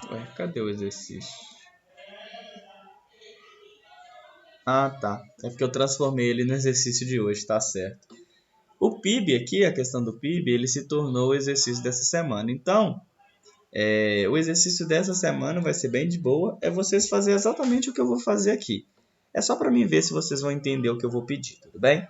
Ué, cadê o exercício? Ah, tá. É porque eu transformei ele no exercício de hoje, tá certo. O PIB aqui, a questão do PIB, ele se tornou o exercício dessa semana. Então, o exercício dessa semana vai ser bem de boa. É vocês fazerem exatamente o que eu vou fazer aqui. É só para mim ver se vocês vão entender o que eu vou pedir, tudo bem?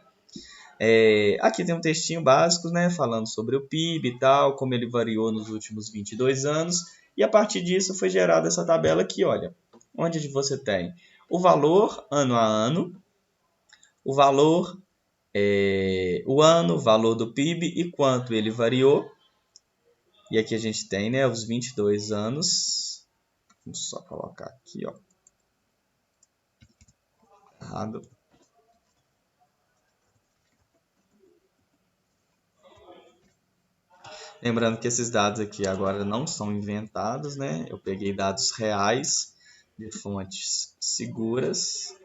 Aqui tem um textinho básico, né, falando sobre o PIB e tal, como ele variou nos últimos 22 anos. E a partir disso foi gerada essa tabela aqui, olha, onde você tem o valor ano a ano, o valor, o ano, o valor do PIB e quanto ele variou. E aqui a gente tem, né, os 22 anos. Vamos só colocar aqui, ó. Errado. Lembrando que esses dados aqui agora não são inventados, né? Eu peguei dados reais de fontes seguras.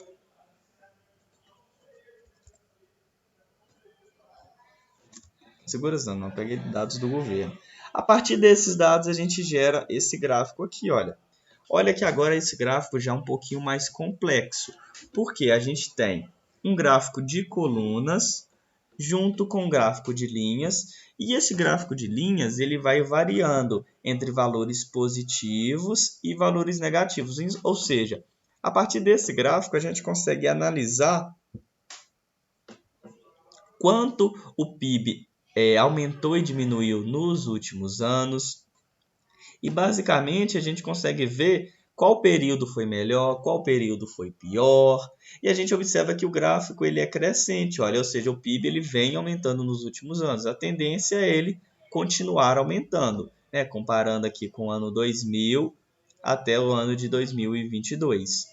Seguras não, peguei dados do governo. A partir desses dados a gente gera esse gráfico aqui, olha. Olha que agora esse gráfico já é um pouquinho mais complexo, porque a gente tem um gráfico de colunas junto com um gráfico de linhas, e esse gráfico de linhas ele vai variando entre valores positivos e valores negativos, ou seja, a partir desse gráfico a gente consegue analisar quanto o PIB aumentou e diminuiu nos últimos anos, e basicamente a gente consegue ver qual período foi melhor, qual período foi pior. E a gente observa que o gráfico ele é crescente, olha, ou seja, o PIB ele vem aumentando nos últimos anos. A tendência é ele continuar aumentando, né? Comparando aqui com o ano 2000 até o ano de 2022.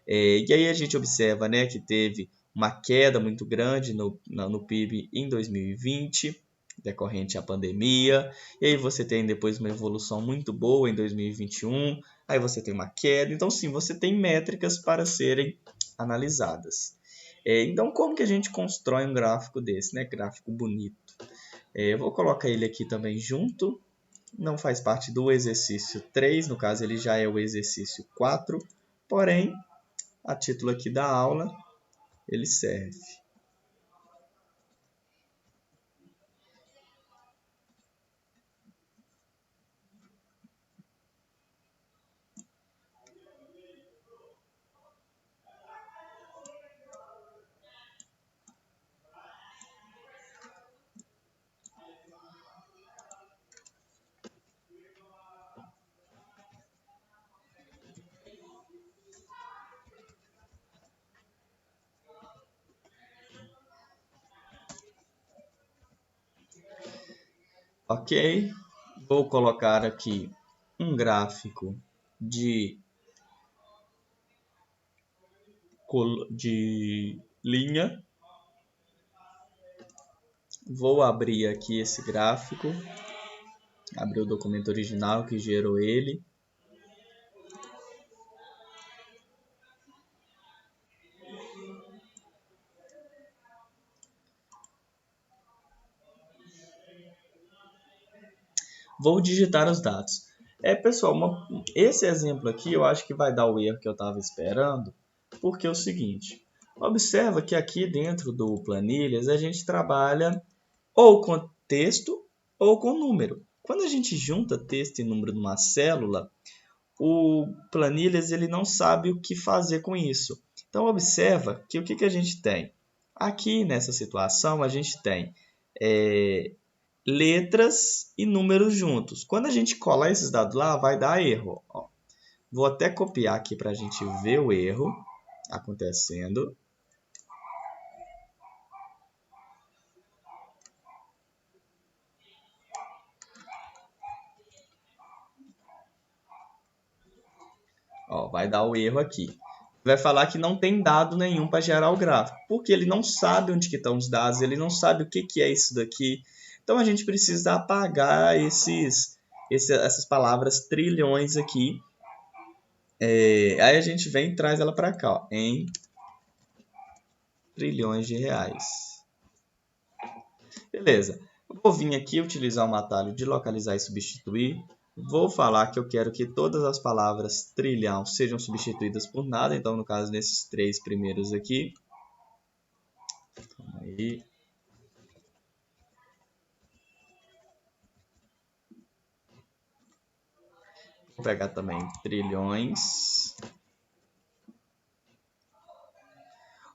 E aí a gente observa, né, que teve uma queda muito grande no PIB em 2020, decorrente à pandemia. E aí você tem depois uma evolução muito boa em 2021, aí você tem uma queda. Então, sim, você tem métricas para serem analisadas. Então, como que a gente constrói um gráfico desse, né? Gráfico bonito. Eu vou colocar ele aqui também junto. Não faz parte do exercício 3, no caso ele já é o exercício 4, porém, a título aqui da aula, ele serve. Ok, vou colocar aqui um gráfico de linha. Vou abrir aqui esse gráfico, abrir o documento original que gerou ele. Vou digitar os dados. Pessoal, esse exemplo aqui eu acho que vai dar o erro que eu estava esperando, porque é o seguinte, observa que aqui dentro do Planilhas a gente trabalha ou com texto ou com número. Quando a gente junta texto e número numa célula, o Planilhas ele não sabe o que fazer com isso. Então, observa que o que a gente tem? Aqui nessa situação, a gente tem letras e números juntos. Quando a gente colar esses dados lá, vai dar erro. Ó, vou até copiar aqui para a gente ver o erro acontecendo. Ó, vai dar o erro aqui. Vai falar que não tem dado nenhum para gerar o gráfico, porque ele não sabe onde que estão os dados, ele não sabe o que é isso daqui. Então, a gente precisa apagar essas palavras trilhões aqui. Aí a gente vem e traz ela para cá, ó, em trilhões de reais. Beleza. Vou vir aqui utilizar um atalho de localizar e substituir. Vou falar que eu quero que todas as palavras trilhão sejam substituídas por nada. Então, no caso, nesses 3 primeiros aqui. Calma aí. Vou pegar também trilhões.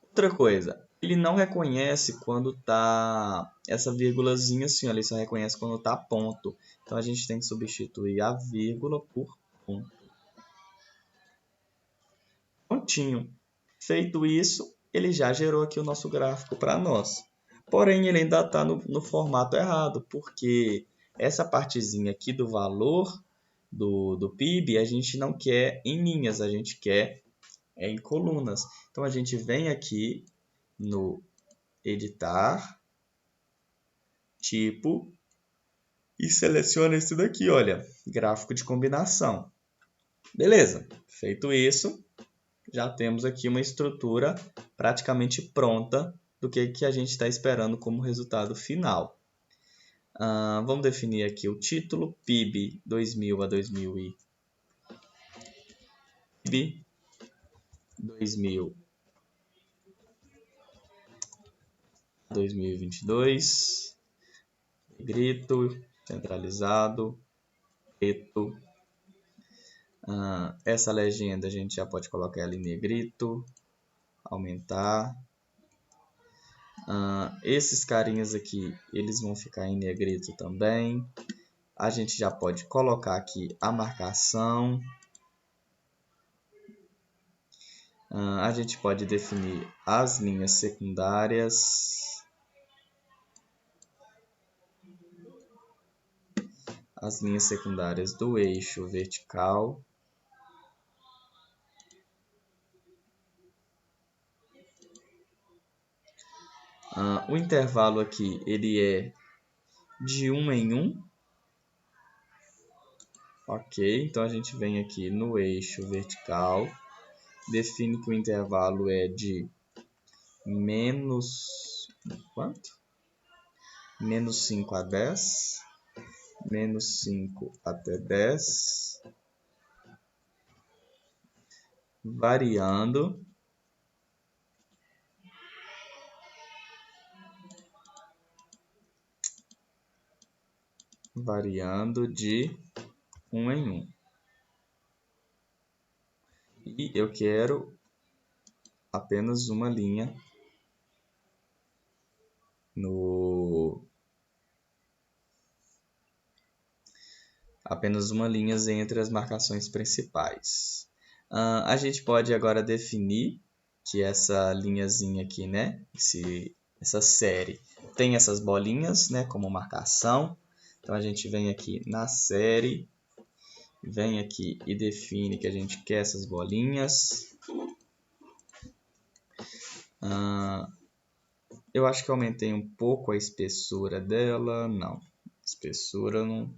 Outra coisa, ele não reconhece quando tá essa vírgulazinha assim, ele só reconhece quando tá ponto. Então, a gente tem que substituir a vírgula por ponto. Pontinho. Feito isso, ele já gerou aqui o nosso gráfico para nós. Porém, ele ainda está no formato errado, porque essa partezinha aqui do valor do PIB, a gente não quer em linhas, a gente quer em colunas. Então, a gente vem aqui no editar, tipo, e seleciona esse daqui, olha, gráfico de combinação. Beleza, feito isso, já temos aqui uma estrutura praticamente pronta do que a gente está esperando como resultado final. Vamos definir aqui o título, PIB 2000 a 2000 PIB 2000 a 2022, negrito, centralizado, preto. Essa legenda a gente já pode colocar ela em negrito, aumentar. Esses carinhas aqui, eles vão ficar em negrito também. A gente já pode colocar aqui a marcação. A gente pode definir as linhas secundárias. As linhas secundárias do eixo vertical. O intervalo aqui, ele é de 1 em 1. Ok, então a gente vem aqui no eixo vertical, define que o intervalo é de menos quanto? Menos 5 a 10, menos 5 até 10, variando de 1 em 1. E eu quero apenas uma linha apenas uma linha entre as marcações principais. A gente pode agora definir que essa linhazinha aqui, né, essa série, tem essas bolinhas, né, como marcação. Então a gente vem aqui na série, vem aqui e define que a gente quer essas bolinhas. Eu acho que aumentei um pouco a espessura dela. Não, espessura não.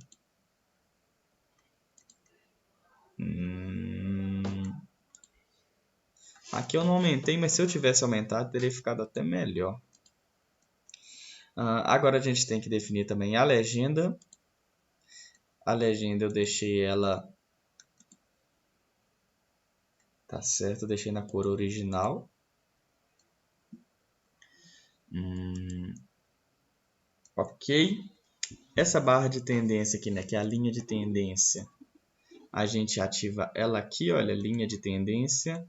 Aqui eu não aumentei, mas se eu tivesse aumentado, teria ficado até melhor. Agora a gente tem que definir também a legenda. A legenda eu deixei ela... Tá certo, eu deixei na cor original. Ok. Essa barra de tendência aqui, né, que é a linha de tendência, a gente ativa ela aqui, olha, linha de tendência.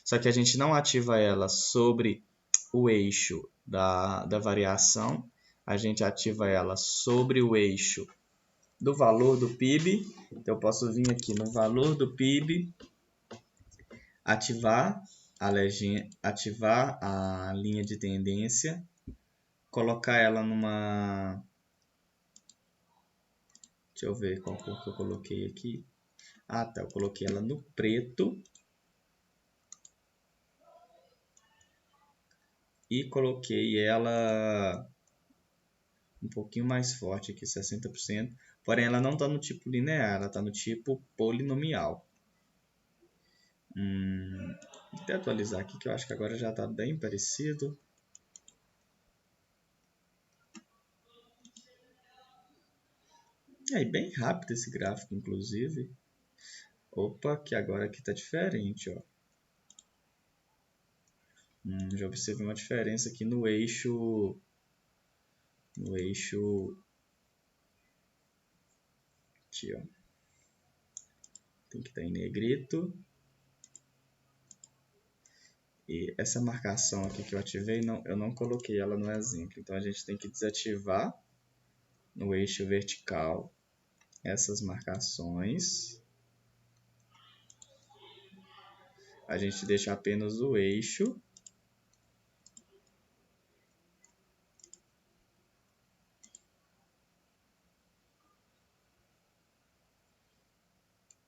Só que a gente não ativa ela sobre o eixo da variação. A gente ativa ela sobre o eixo do valor do PIB. Então, eu posso vir aqui no valor do PIB, ativar a linha de tendência, colocar ela numa... Deixa eu ver qual cor que eu coloquei aqui. Ah, tá. Eu coloquei ela no preto. E coloquei ela um pouquinho mais forte aqui, 60%. Porém, ela não está no tipo linear, ela está no tipo polinomial. Vou até atualizar aqui, que eu acho que agora já está bem parecido. É bem rápido esse gráfico, inclusive. Opa, que agora aqui está diferente, ó. Já observei uma diferença aqui no eixo... Aqui, ó. Tem que estar em negrito. E essa marcação aqui que eu ativei, eu não coloquei ela no exemplo. Então, a gente tem que desativar no eixo vertical essas marcações. A gente deixa apenas o eixo.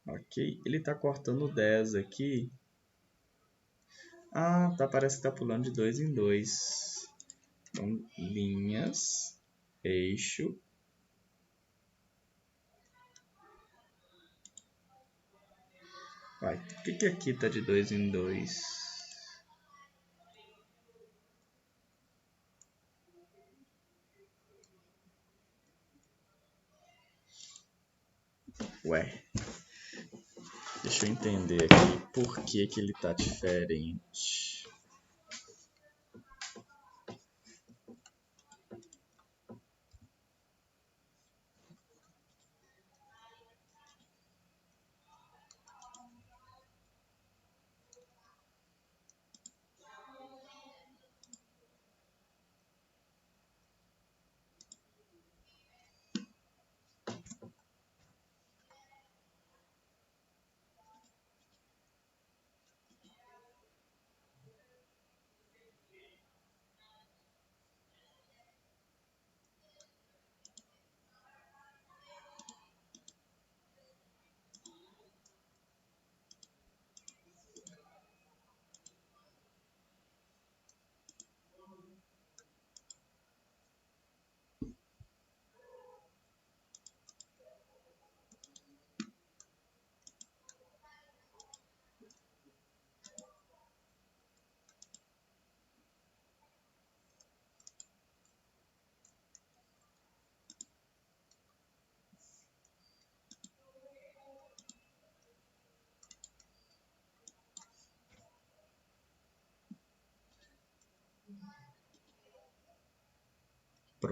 Ok, ele está cortando 10 aqui. Ah, tá, parece que está pulando de 2 em 2. Então, linhas, eixo. Vai, por que aqui está de 2 em 2? Ué, deixa eu entender aqui por que ele está diferente.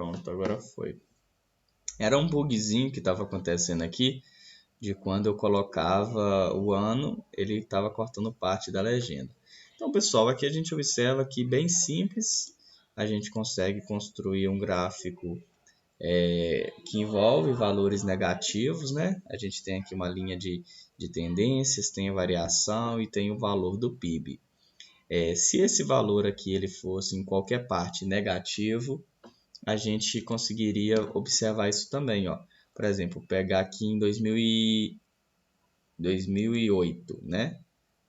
Pronto, agora foi. Era um bugzinho que estava acontecendo aqui, de quando eu colocava o ano, ele estava cortando parte da legenda. Então, pessoal, aqui a gente observa que bem simples, a gente consegue construir um gráfico que envolve valores negativos, né? A gente tem aqui uma linha de tendências, tem a variação e tem o valor do PIB. Se esse valor aqui ele fosse em qualquer parte negativo, a gente conseguiria observar isso também, ó. Por exemplo, pegar aqui em 2008, né?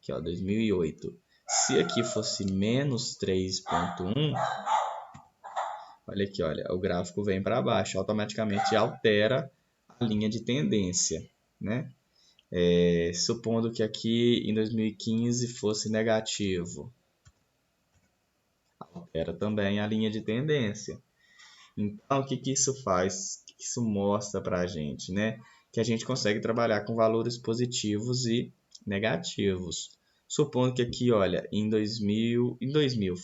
Aqui, ó, 2008. Se aqui fosse menos 3,1, olha aqui, olha, o gráfico vem para baixo, automaticamente altera a linha de tendência, né? Supondo que aqui em 2015 fosse negativo, altera também a linha de tendência. Então, o que isso faz? O que isso mostra para a gente, né? Que a gente consegue trabalhar com valores positivos e negativos. Supondo que aqui, olha, em 2000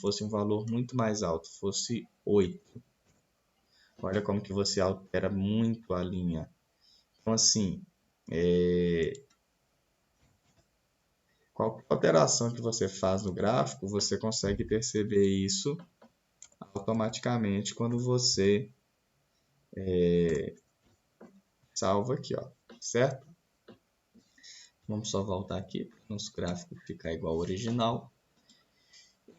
fosse um valor muito mais alto, fosse 8. Olha como que você altera muito a linha. Então, assim, qualquer alteração que você faz no gráfico, você consegue perceber isso automaticamente quando você salva aqui, ó, certo? Vamos só voltar aqui para o nosso gráfico ficar igual ao original.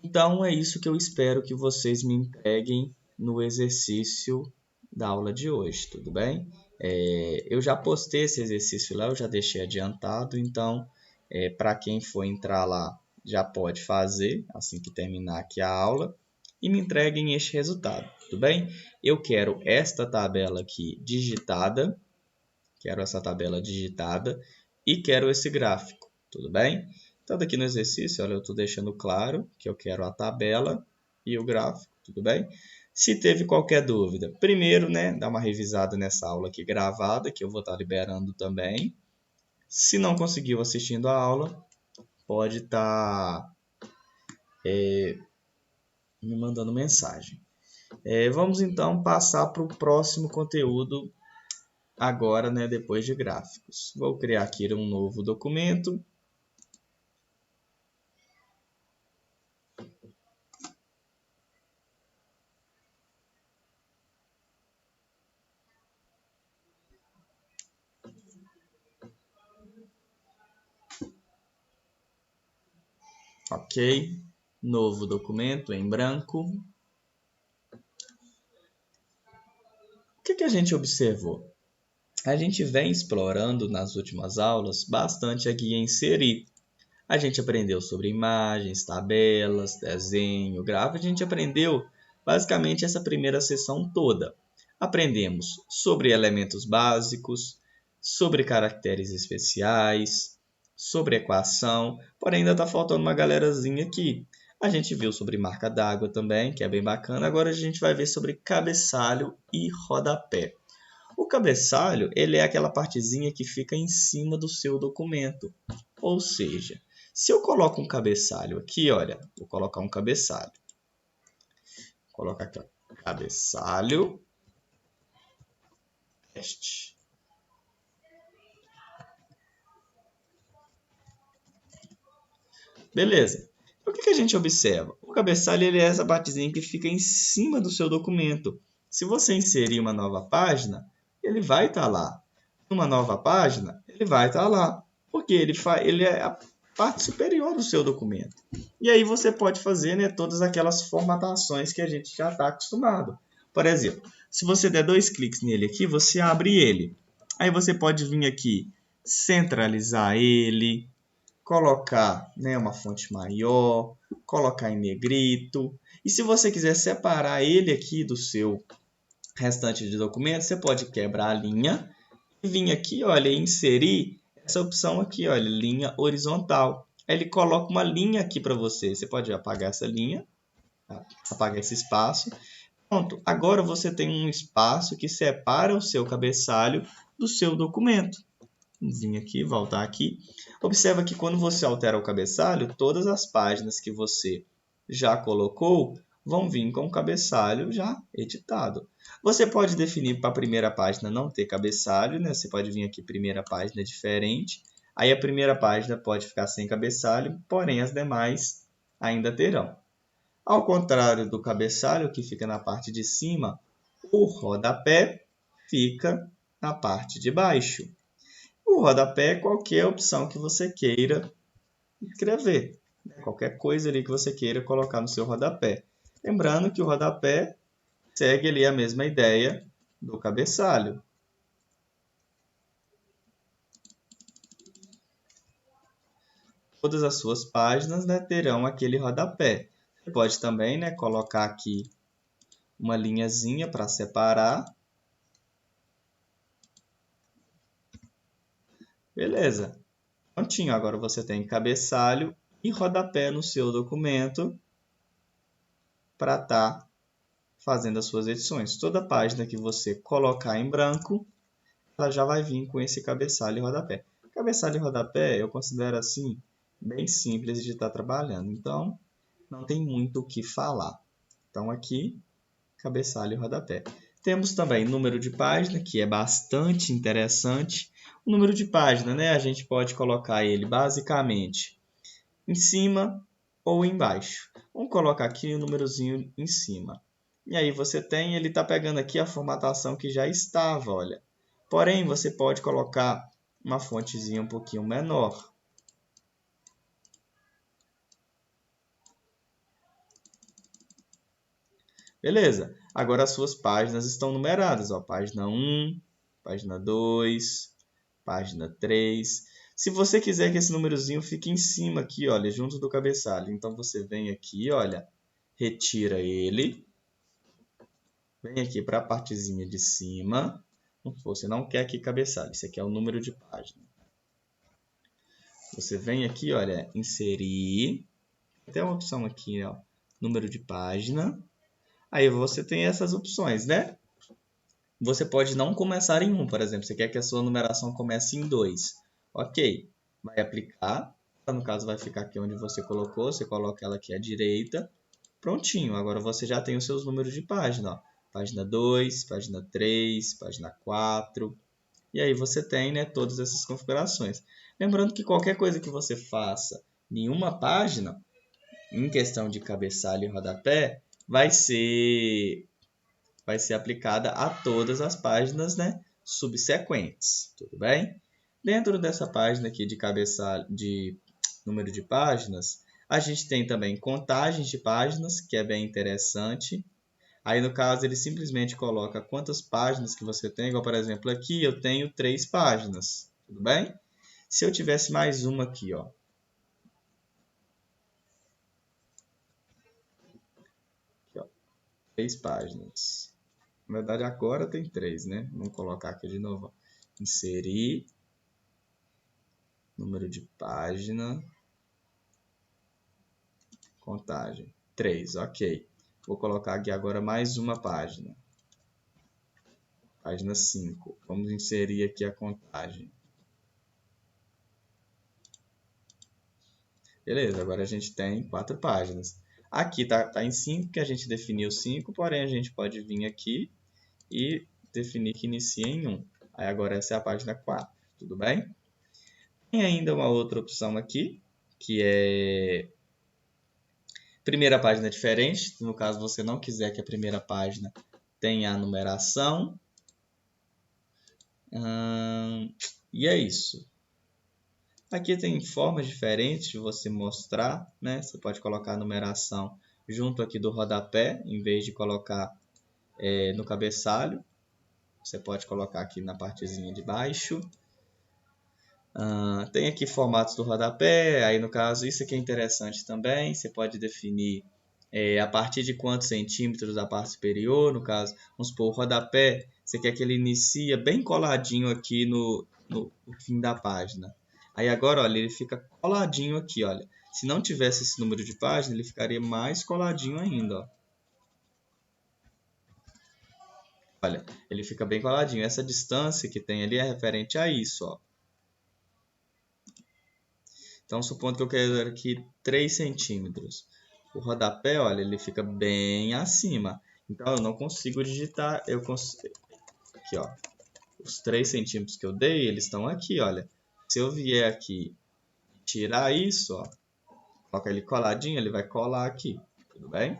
Então, é isso que eu espero que vocês me entreguem no exercício da aula de hoje, tudo bem? Eu já postei esse exercício lá, eu já deixei adiantado, então, para quem for entrar lá, já pode fazer assim que terminar aqui a aula e me entreguem este resultado, tudo bem? Eu quero esta tabela aqui digitada, e quero esse gráfico, tudo bem? Então, aqui no exercício, olha, eu estou deixando claro que eu quero a tabela e o gráfico, tudo bem? Se teve qualquer dúvida, primeiro, né, dá uma revisada nessa aula aqui gravada, que eu vou estar liberando também. Se não conseguiu assistindo a aula, pode estar me mandando mensagem. Vamos, então, passar para o próximo conteúdo agora, né, depois de gráficos. Vou criar aqui um novo documento. Ok, novo documento em branco. O que a gente observou? A gente vem explorando nas últimas aulas bastante a guia Inserir. A gente aprendeu sobre imagens, tabelas, desenho, gráfico. A gente aprendeu basicamente essa primeira sessão toda. Aprendemos sobre elementos básicos, sobre caracteres especiais, sobre equação, porém ainda está faltando uma galerazinha aqui. A gente viu sobre marca d'água também, que é bem bacana. Agora a gente vai ver sobre cabeçalho e rodapé. O cabeçalho, ele é aquela partezinha que fica em cima do seu documento. Ou seja, se eu coloco um cabeçalho aqui, olha, vou colocar um cabeçalho. Vou colocar aqui, ó, cabeçalho, teste. Beleza. O que a gente observa? O cabeçalho ele é essa partezinha que fica em cima do seu documento. Se você inserir uma nova página, ele vai estar lá. Uma nova página, ele vai estar lá. Porque ele é a parte superior do seu documento. E aí você pode fazer, né, todas aquelas formatações que a gente já está acostumado. Por exemplo, se você der 2 cliques nele aqui, você abre ele. Aí você pode vir aqui, centralizar ele, colocar, né, uma fonte maior, colocar em negrito. E se você quiser separar ele aqui do seu restante de documento, você pode quebrar a linha e vir aqui, olha, inserir essa opção aqui, olha, linha horizontal. Aí ele coloca uma linha aqui para você. Você pode apagar essa linha, apagar esse espaço. Pronto, agora você tem um espaço que separa o seu cabeçalho do seu documento. Vamos vir aqui, voltar aqui. Observa que quando você altera o cabeçalho, todas as páginas que você já colocou vão vir com o cabeçalho já editado. Você pode definir para a primeira página não ter cabeçalho, né? Você pode vir aqui, primeira página diferente. Aí a primeira página pode ficar sem cabeçalho, porém as demais ainda terão. Ao contrário do cabeçalho, que fica na parte de cima, o rodapé fica na parte de baixo. O rodapé é qualquer opção que você queira escrever, né? Qualquer coisa ali que você queira colocar no seu rodapé. Lembrando que o rodapé segue ali a mesma ideia do cabeçalho. Todas as suas páginas, né, terão aquele rodapé. Você pode também, né, colocar aqui uma linhazinha para separar. Beleza. Prontinho. Agora você tem cabeçalho e rodapé no seu documento para estar fazendo as suas edições. Toda página que você colocar em branco, ela já vai vir com esse cabeçalho e rodapé. Cabeçalho e rodapé eu considero assim bem simples de estar trabalhando. Então, não tem muito o que falar. Então, aqui, cabeçalho e rodapé. Temos também número de página, que é bastante interessante. O número de página, né? A gente pode colocar ele basicamente em cima ou embaixo. Vamos colocar aqui o númerozinho em cima. E aí você tem, ele está pegando aqui a formatação que já estava, olha. Porém, você pode colocar uma fontezinha um pouquinho menor. Beleza. Agora as suas páginas estão numeradas, ó. Página 1, página 2, página 3. Se você quiser que esse númerozinho fique em cima aqui, olha, junto do cabeçalho, então você vem aqui, olha, retira ele. Vem aqui para a partezinha de cima. Você não quer aqui cabeçalho, isso aqui é o número de página. Você vem aqui, olha, inserir. Tem uma opção aqui, ó, número de página. Aí você tem essas opções, né? Você pode não começar em 1, por exemplo. Você quer que a sua numeração comece em 2. Ok. Vai aplicar. No caso, vai ficar aqui onde você colocou. Você coloca ela aqui à direita. Prontinho. Agora você já tem os seus números de página, ó. Página 2, página 3, página 4. E aí você tem, né, todas essas configurações. Lembrando que qualquer coisa que você faça em uma página, em questão de cabeçalho e rodapé, vai ser aplicada a todas as páginas, né, subsequentes. Tudo bem? Dentro dessa página aqui de cabeçalho, de número de páginas, a gente tem também contagens de páginas, que é bem interessante. Aí, no caso, ele simplesmente coloca quantas páginas que você tem. Igual, por exemplo, aqui eu tenho 3 páginas. Tudo bem? Se eu tivesse mais uma aqui, ó. Aqui, ó. 3 páginas. Na verdade, agora tem 3, né? Vamos colocar aqui de novo. Inserir. Número de página. Contagem. 3, ok. Vou colocar aqui agora mais uma página. Página 5. Vamos inserir aqui a contagem. Beleza, agora a gente tem 4 páginas. Aqui tá em 5, porque a gente definiu 5, porém a gente pode vir aqui e definir que inicia em 1. Aí agora essa é a página 4, tudo bem? Tem ainda uma outra opção aqui, que é primeira página diferente. No caso, você não quiser que a primeira página tenha a numeração. E é isso. Aqui tem formas diferentes de você mostrar, né? Você pode colocar a numeração junto aqui do rodapé, em vez de colocar no cabeçalho. Você pode colocar aqui na partezinha de baixo. Tem aqui formatos do rodapé, aí no caso isso aqui é interessante também. Você pode definir a partir de quantos centímetros da parte superior, no caso, vamos supor, o rodapé, você quer que ele inicie bem coladinho aqui no fim da página. Aí agora, olha, ele fica coladinho aqui, olha. Se não tivesse esse número de página, ele ficaria mais coladinho ainda, ó. Olha, ele fica bem coladinho. Essa distância que tem ali é referente a isso, ó. Então, supondo que eu quero aqui 3 centímetros. O rodapé, olha, ele fica bem acima. Então, eu não consigo digitar. Aqui, ó. Os 3 centímetros que eu dei, eles estão aqui, olha. Se eu vier aqui e tirar isso, ó. Coloca ele coladinho, ele vai colar aqui. Tudo bem?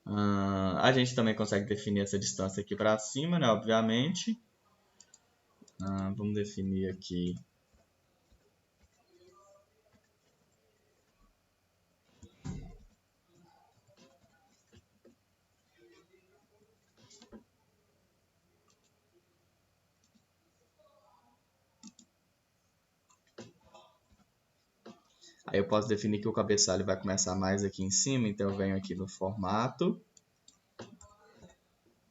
A gente também consegue definir essa distância aqui para cima, né? Obviamente. Vamos definir aqui. Aí eu posso definir que o cabeçalho vai começar mais aqui em cima, então eu venho aqui no formato.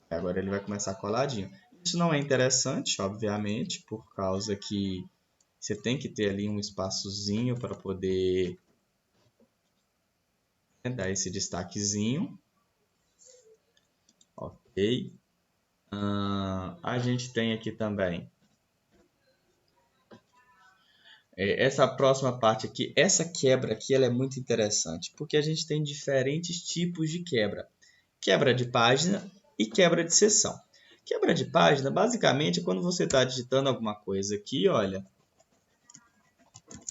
Agora ele vai começar coladinho. Isso não é interessante, obviamente, por causa que você tem que ter ali um espaçozinho para poder, né, dar esse destaquezinho. Ok. A gente tem aqui também essa próxima parte aqui. Essa quebra aqui ela é muito interessante, porque a gente tem diferentes tipos de quebra. Quebra de página e quebra de seção. Quebra de página, basicamente, é quando você está digitando alguma coisa aqui, olha,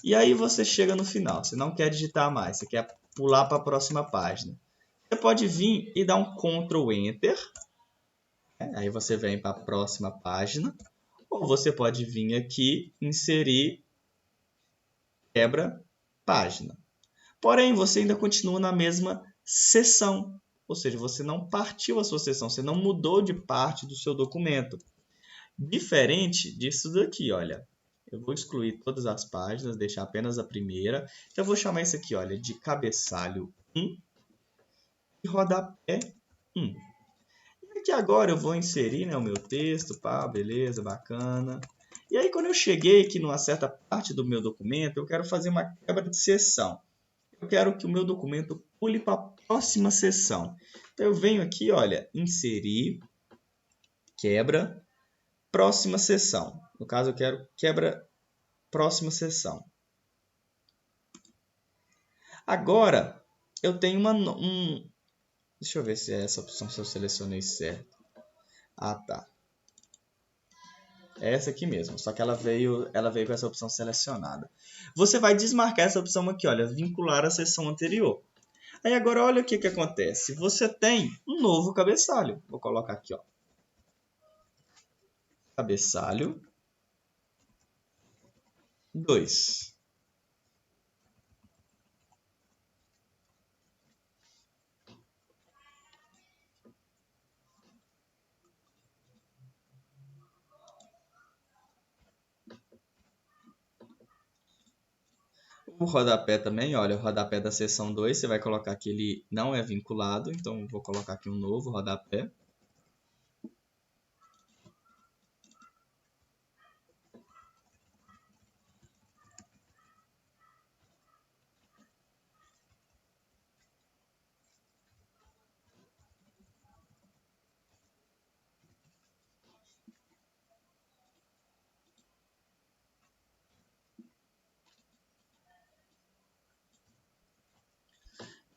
e aí você chega no final, você não quer digitar mais, você quer pular para a próxima página. Você pode vir e dar um Ctrl Enter, né? Aí você vem para a próxima página, ou você pode vir aqui inserir quebra página. Porém, você ainda continua na mesma seção, ou seja, você não partiu a sua seção, você não mudou de parte do seu documento. Diferente disso daqui, olha. Eu vou excluir todas as páginas, deixar apenas a primeira. Então, eu vou chamar isso aqui, olha, de cabeçalho 1 e rodapé 1. E aqui agora eu vou inserir, né, o meu texto, pá, beleza, bacana. E aí, quando eu cheguei aqui numa certa parte do meu documento, eu quero fazer uma quebra de seção. Eu quero que o meu documento pule para a próxima seção. Então, eu venho aqui, olha, inserir, quebra, próxima seção. No caso, eu quero quebra, próxima seção. Agora, eu tenho deixa eu ver se é essa opção, se eu selecionei certo. Ah, tá. É essa aqui mesmo, só que ela veio com essa opção selecionada. Você vai desmarcar essa opção aqui, olha, vincular a seção anterior. Aí agora olha o que acontece. Você tem um novo cabeçalho. Vou colocar aqui, ó. Cabeçalho 2. O rodapé também, olha, o rodapé da seção 2, você vai colocar que ele não é vinculado, então vou colocar aqui um novo rodapé.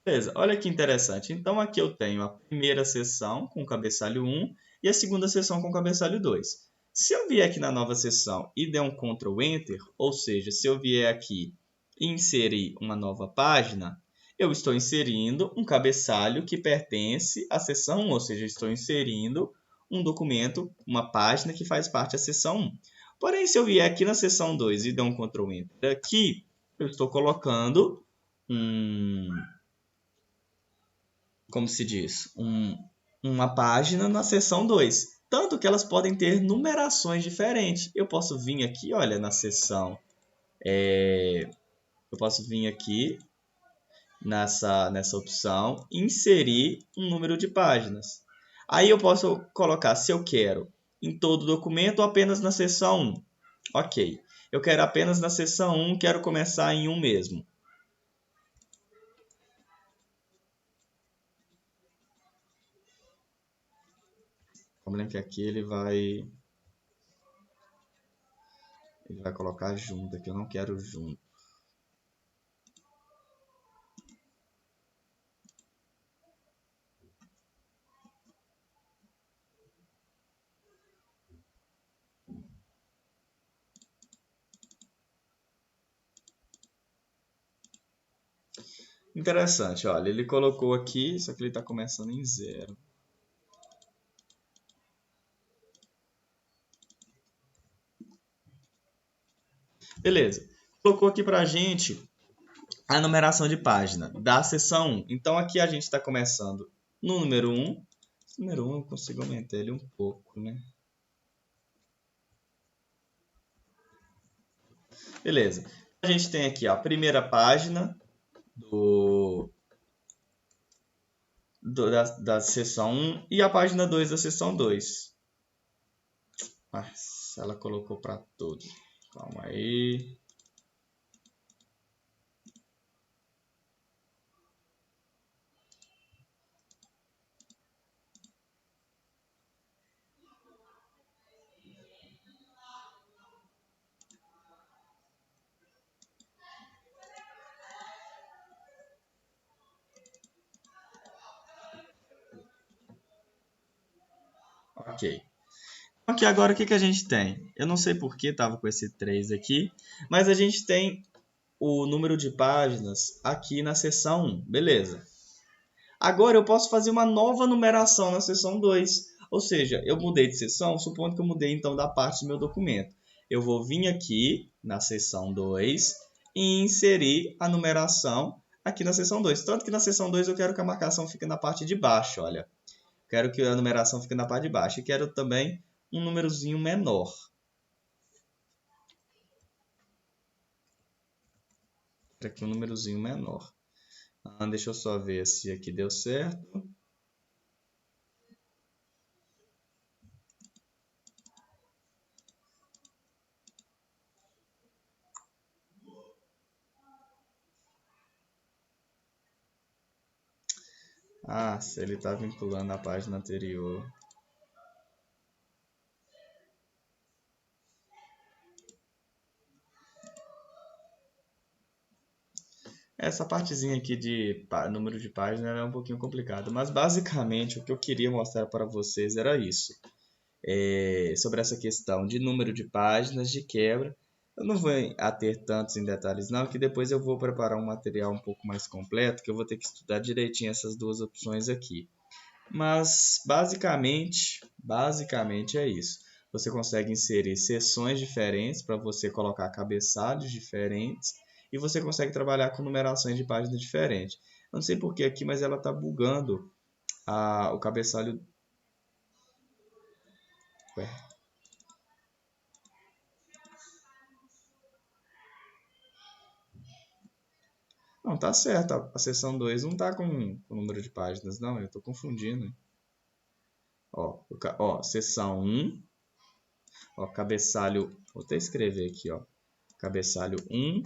Beleza, olha que interessante. Então aqui eu tenho a primeira seção com o cabeçalho 1 e a segunda seção com o cabeçalho 2. Se eu vier aqui na nova seção e der um Ctrl Enter, ou seja, se eu vier aqui e inserir uma nova página, eu estou inserindo um cabeçalho que pertence à seção 1, ou seja, estou inserindo um documento, uma página que faz parte da seção 1. Porém, se eu vier aqui na seção 2 e der um Ctrl Enter aqui, eu estou colocando como se diz, uma página na seção 2. Tanto que elas podem ter numerações diferentes. Eu posso vir aqui, olha, na seção. Eu posso vir aqui nessa opção, inserir um número de páginas. Aí eu posso colocar se eu quero em todo o documento ou apenas na seção 1. Ok. Eu quero apenas na seção 1, quero começar em 1 mesmo. O problema é que aqui ele vai colocar junto, aqui eu não quero junto. Interessante, olha, ele colocou aqui, só que ele está começando em 0. Beleza. Colocou aqui para a gente a numeração de página da seção 1. Então, aqui a gente está começando no número 1. Esse número 1 eu consigo aumentar ele um pouco, né? Beleza. A gente tem aqui ó, a primeira página da seção 1 e a página 2 da seção 2. Mas ela colocou para todos. Calma aí. Ok. Aqui agora o que a gente tem? Eu não sei por que estava com esse 3 aqui, mas a gente tem o número de páginas aqui na seção 1. Beleza. Agora eu posso fazer uma nova numeração na seção 2. Ou seja, eu mudei de seção, supondo que eu mudei então da parte do meu documento. Eu vou vir aqui na seção 2 e inserir a numeração aqui na seção 2. Tanto que na seção 2 eu quero que a marcação fique na parte de baixo, olha. Quero que a numeração fique na parte de baixo. E quero também um númerozinho menor. Quero aqui um númerozinho menor. Deixa eu só ver se aqui deu certo. Se ele está vinculando a página anterior. Essa partezinha aqui de número de página é um pouquinho complicada, mas basicamente o que eu queria mostrar para vocês era isso. Sobre essa questão de número de páginas, de quebra. Eu não vou ater tantos em detalhes não, que depois eu vou preparar um material um pouco mais completo, que eu vou ter que estudar direitinho essas duas opções aqui. Mas basicamente é isso. Você consegue inserir seções diferentes para você colocar cabeçalhos diferentes e você consegue trabalhar com numerações de páginas diferentes. Eu não sei por que aqui, mas ela está bugando o cabeçalho. Ué. Não, tá certo. A seção 2 não está com o número de páginas, não. Eu estou confundindo. Seção 1. Cabeçalho. Vou até escrever aqui, ó. Cabeçalho 1.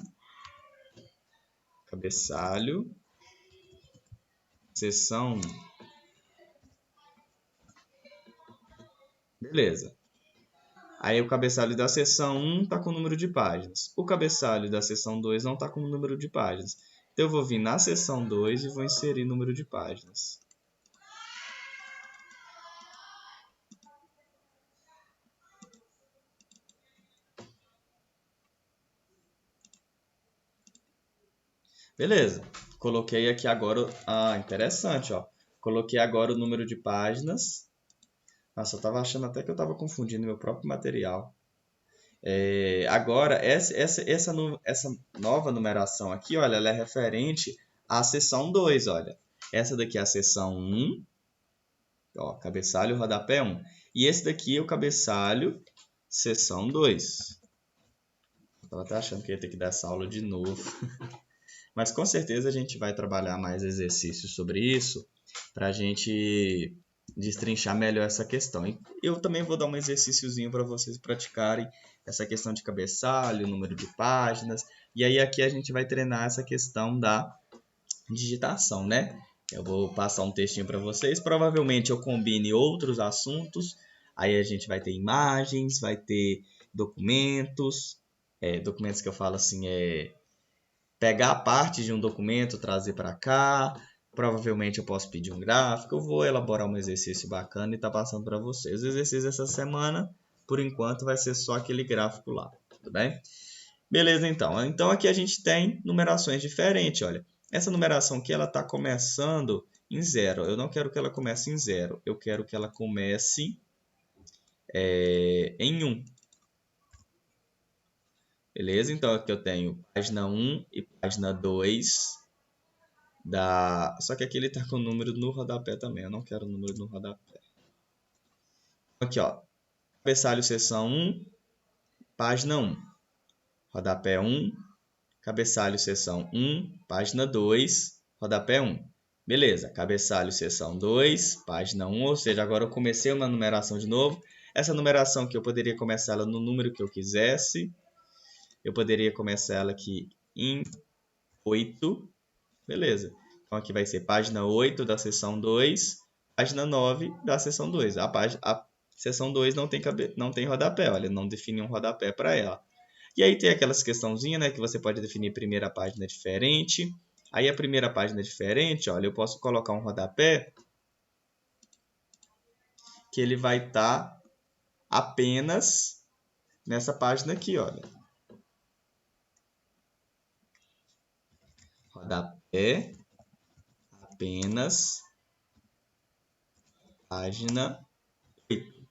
Cabeçalho. Seção 1. Beleza. Aí o cabeçalho da seção 1 está com o número de páginas. O cabeçalho da seção 2 não está com o número de páginas. Então eu vou vir na seção 2 e vou inserir número de páginas. Beleza. Coloquei aqui agora... interessante, ó. Coloquei agora o número de páginas. Nossa, eu estava achando até que eu estava confundindo meu próprio material. Agora, essa nova numeração aqui, olha, ela é referente à seção 2, olha. Essa daqui é a seção 1, ó, cabeçalho, rodapé 1. E esse daqui é o cabeçalho, seção 2. Estava até achando que ia ter que dar essa aula de novo. Mas com certeza a gente vai trabalhar mais exercícios sobre isso para a gente destrinchar melhor essa questão. E eu também vou dar um exercíciozinho para vocês praticarem essa questão de cabeçalho, número de páginas. E aí aqui a gente vai treinar essa questão da digitação, né? Eu vou passar um textinho para vocês. Provavelmente eu combine outros assuntos. Aí a gente vai ter imagens, vai ter documentos. Documentos que eu falo assim pegar parte de um documento, trazer para cá. Provavelmente eu posso pedir um gráfico. Eu vou elaborar um exercício bacana e tá passando para vocês. O exercício dessa semana, por enquanto, vai ser só aquele gráfico lá, tudo bem? Beleza, então. Então aqui a gente tem numerações diferentes, olha. Essa numeração aqui, ela está começando em 0. Eu não quero que ela comece em 0. Eu quero que ela comece em 1. Beleza? Então, aqui eu tenho página 1 e página 2. Só que aqui ele está com o número no rodapé também. Eu não quero o número no rodapé. Aqui, ó. Cabeçalho seção 1, página 1. Rodapé 1. Cabeçalho seção 1, página 2, rodapé 1. Beleza, cabeçalho seção 2, página 1, ou seja, agora eu comecei uma numeração de novo. Essa numeração aqui eu poderia começar ela no número que eu quisesse. Eu poderia começar ela aqui em 8. Beleza. Então aqui vai ser página 8 da seção 2, página 9 da seção 2. A seção 2 não tem rodapé, olha, não defini um rodapé para ela. E aí tem aquelas questãozinhas, né, que você pode definir primeira página diferente. Aí a primeira página diferente, olha, eu posso colocar um rodapé que ele vai estar apenas nessa página aqui, olha. Rodapé apenas página 8.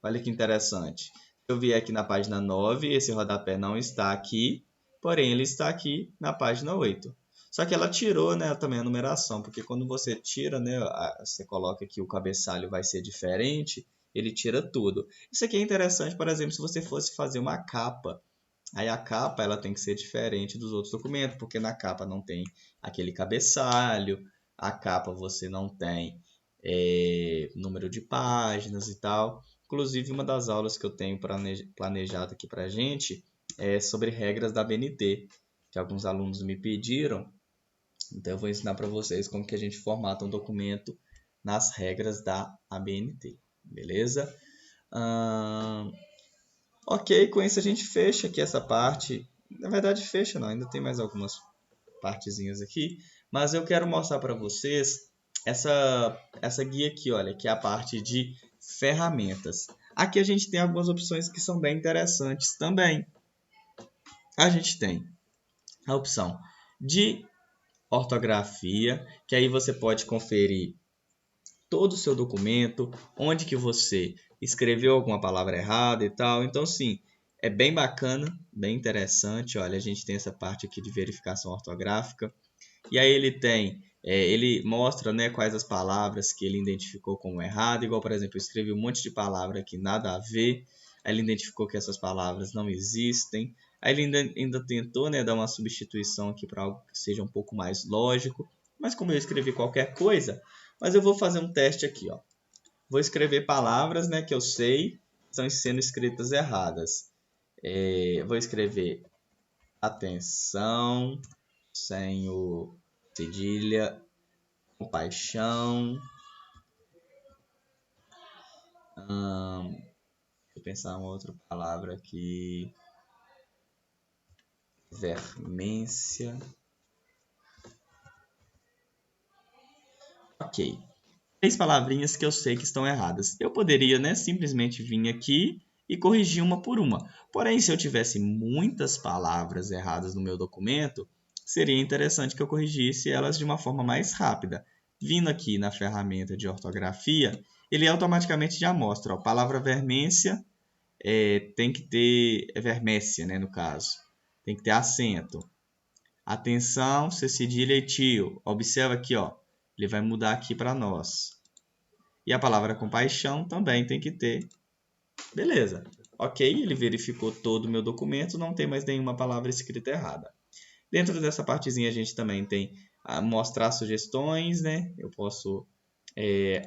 Olha que interessante. Se eu vier aqui na página 9, esse rodapé não está aqui, porém ele está aqui na página 8. Só que ela tirou, né, também a numeração, porque quando você tira, né, você coloca que o cabeçalho vai ser diferente, ele tira tudo. Isso aqui é interessante, por exemplo, se você fosse fazer uma capa. Aí a capa ela tem que ser diferente dos outros documentos, porque na capa não tem aquele cabeçalho, a capa você não tem número de páginas e tal. Inclusive, uma das aulas que eu tenho planejado aqui para a gente é sobre regras da ABNT, que alguns alunos me pediram. Então, eu vou ensinar para vocês como que a gente formata um documento nas regras da ABNT, beleza? Ok, com isso a gente fecha aqui essa parte. Na verdade, fecha não, ainda tem mais algumas partezinhas aqui. Mas eu quero mostrar para vocês essa guia aqui, olha, que é a parte de ferramentas. Aqui a gente tem algumas opções que são bem interessantes também. A gente tem a opção de ortografia, que aí você pode conferir todo o seu documento, onde que você escreveu alguma palavra errada e tal. Então, sim, é bem bacana, bem interessante. Olha, a gente tem essa parte aqui de verificação ortográfica. E aí ele mostra, né, quais as palavras que ele identificou como errado. Igual, por exemplo, eu escrevi um monte de palavra aqui, nada a ver. Aí ele identificou que essas palavras não existem. Aí ele ainda tentou, né, dar uma substituição aqui para algo que seja um pouco mais lógico. Mas como eu escrevi qualquer coisa, mas eu vou fazer um teste aqui, ó. Vou escrever palavras, né, que eu sei estão sendo escritas erradas. Vou escrever atenção, sem o cedilha, compaixão. Deixa eu pensar uma outra palavra aqui. Vermência. Ok. 3 palavrinhas que eu sei que estão erradas. Eu poderia, né, simplesmente vir aqui e corrigir uma por uma. Porém, se eu tivesse muitas palavras erradas no meu documento, seria interessante que eu corrigisse elas de uma forma mais rápida. Vindo aqui na ferramenta de ortografia, ele automaticamente já mostra, ó, palavra vermência tem que ter, vermécia, né, no caso, tem que ter acento. Atenção, C cedilha e tio. Observa aqui, ó, ele vai mudar aqui para nós. E a palavra compaixão também tem que ter. Beleza. Ok, ele verificou todo o meu documento, não tem mais nenhuma palavra escrita errada. Dentro dessa partezinha a gente também tem mostrar sugestões, né? Eu posso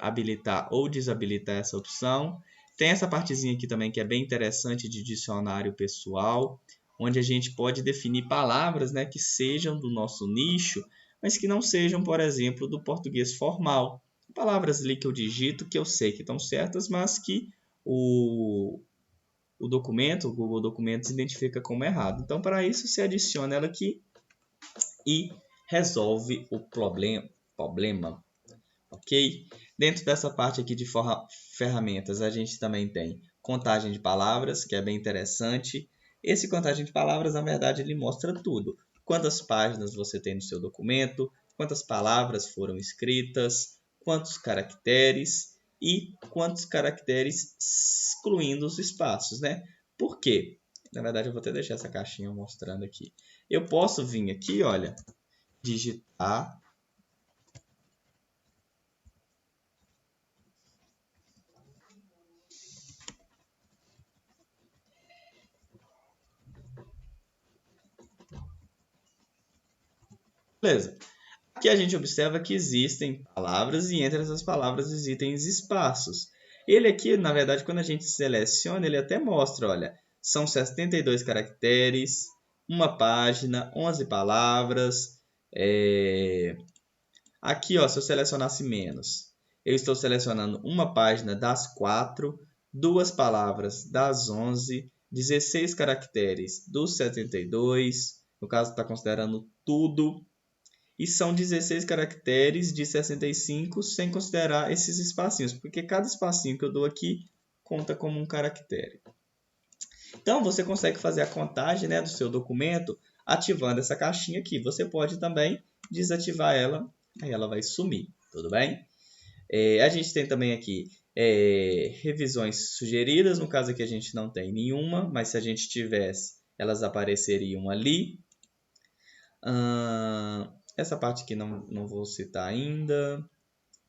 habilitar ou desabilitar essa opção. Tem essa partezinha aqui também que é bem interessante de dicionário pessoal, onde a gente pode definir palavras, né, que sejam do nosso nicho, mas que não sejam, por exemplo, do português formal. Palavras ali que eu digito, que eu sei que estão certas, mas que o documento, o Google Documentos, identifica como errado. Então, para isso, você adiciona ela aqui e resolve o problema. Ok? Dentro dessa parte aqui de ferramentas, a gente também tem contagem de palavras, que é bem interessante. Esse contagem de palavras, na verdade, ele mostra tudo. quantas páginas você tem no seu documento, quantas palavras foram escritas, quantos caracteres e quantos caracteres excluindo os espaços, né? Por quê? Na verdade, eu vou até deixar essa caixinha mostrando aqui. Eu posso vir aqui, olha, digitar. Beleza. Aqui a gente observa que existem palavras e entre essas palavras existem espaços. Ele aqui, na verdade, quando a gente seleciona, ele até mostra, olha, são 72 caracteres, uma página, 11 palavras. Aqui, ó, se eu selecionasse menos, eu estou selecionando uma página das 4, 2 palavras das 11, 16 caracteres dos 72, no caso está considerando tudo, e são 16 caracteres de 65 sem considerar esses espacinhos, porque cada espacinho que eu dou aqui conta como um caractere. Então, você consegue fazer a contagem, né, do seu documento ativando essa caixinha aqui. Você pode também desativar ela, aí ela vai sumir, tudo bem? A gente tem também aqui revisões sugeridas, no caso aqui a gente não tem nenhuma, mas se a gente tivesse, elas apareceriam ali. Essa parte aqui não vou citar ainda.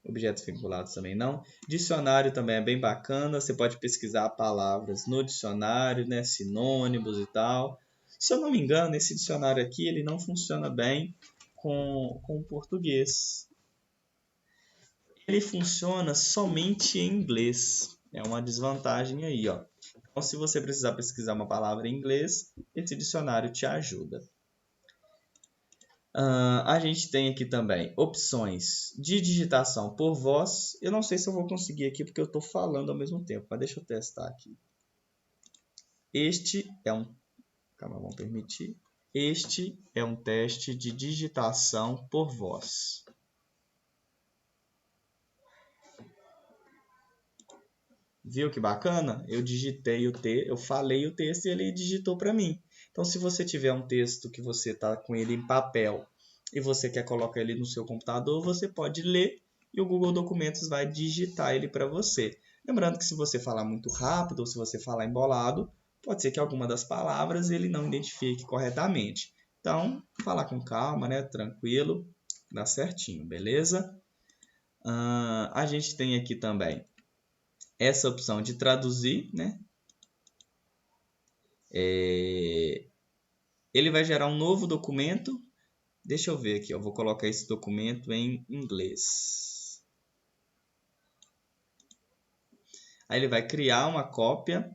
Objetos vinculados também não. Dicionário também é bem bacana. Você pode pesquisar palavras no dicionário, né? Sinônimos e tal. Se eu não me engano, esse dicionário aqui ele não funciona bem com o português. Ele funciona somente em inglês. É uma desvantagem aí, ó. Então, se você precisar pesquisar uma palavra em inglês, esse dicionário te ajuda. A gente tem aqui também opções de digitação por voz. Eu não sei se eu vou conseguir aqui porque eu estou falando ao mesmo tempo, mas deixa eu testar aqui. Calma, vamos permitir. Este é um teste de digitação por voz. Viu que bacana? Eu digitei eu falei o texto e ele digitou para mim. Então, se você tiver um texto que você está com ele em papel e você quer colocar ele no seu computador, você pode ler e o Google Documentos vai digitar ele para você. Lembrando que se você falar muito rápido ou se você falar embolado, pode ser que alguma das palavras ele não identifique corretamente. Então, falar com calma, né? Tranquilo, dá certinho, beleza? A gente tem aqui também essa opção de traduzir, né? Ele vai gerar um novo documento. Deixa eu ver aqui, eu vou colocar esse documento em inglês. Aí ele vai criar uma cópia.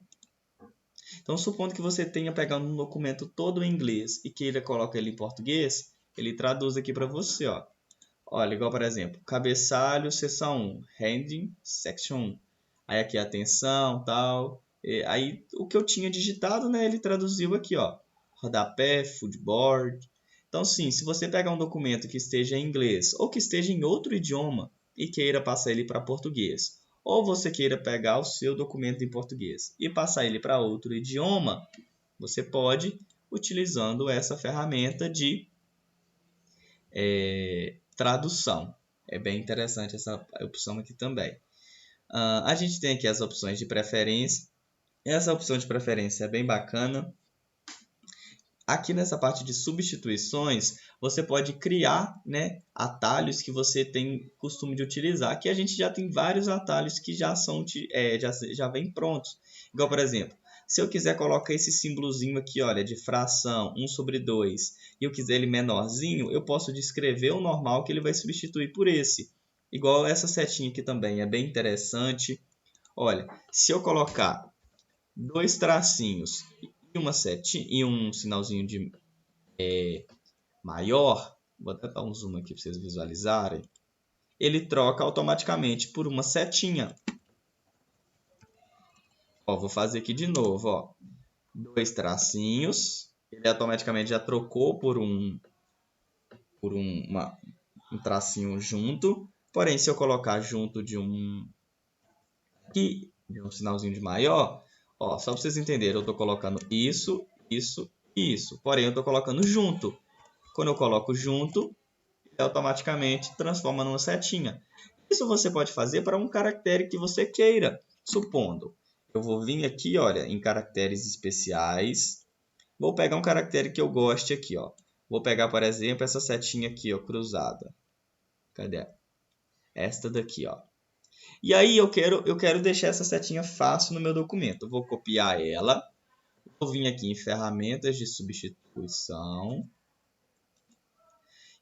Então, supondo que você tenha pegado um documento todo em inglês e que ele coloca ele em português, ele traduz aqui para você, ó. Olha, igual por exemplo, cabeçalho, seção 1, heading, section 1. Aí aqui atenção, tal. Aí o que eu tinha digitado, né, ele traduziu aqui, ó. Rodapé, footboard. Então, sim, se você pegar um documento que esteja em inglês ou que esteja em outro idioma e queira passar ele para português, ou você queira pegar o seu documento em português e passar ele para outro idioma, você pode utilizando essa ferramenta de tradução. É bem interessante essa opção aqui também. A gente tem aqui as opções de preferência. Essa opção de preferência é bem bacana. Aqui nessa parte de substituições, você pode criar, né, atalhos que você tem costume de utilizar. Aqui a gente já tem vários atalhos que já vêm prontos. Igual, por exemplo, se eu quiser colocar esse símbolozinho aqui, olha, de fração 1/2, e eu quiser ele menorzinho, eu posso descrever o normal que ele vai substituir por esse. Igual essa setinha aqui também, é bem interessante. Olha, se eu colocar 2 tracinhos e uma setinha e um sinalzinho de maior, vou até dar um zoom aqui para vocês visualizarem, ele troca automaticamente por uma setinha. Ó, vou fazer aqui de novo, ó. 2 tracinhos, ele automaticamente já trocou por um tracinho junto. Porém, se eu colocar junto de um sinalzinho de maior, ó, só para vocês entenderem, eu estou colocando isso, isso e isso. Porém, eu estou colocando junto. Quando eu coloco junto, ele automaticamente transforma numa setinha. Isso você pode fazer para um caractere que você queira. Supondo, eu vou vir aqui, olha, em caracteres especiais. Vou pegar um caractere que eu goste aqui, ó. Vou pegar, por exemplo, essa setinha aqui, ó, cruzada. Cadê? Esta daqui, ó. E aí eu quero deixar essa setinha fácil no meu documento. Eu vou copiar ela. Vou vir aqui em ferramentas de substituição.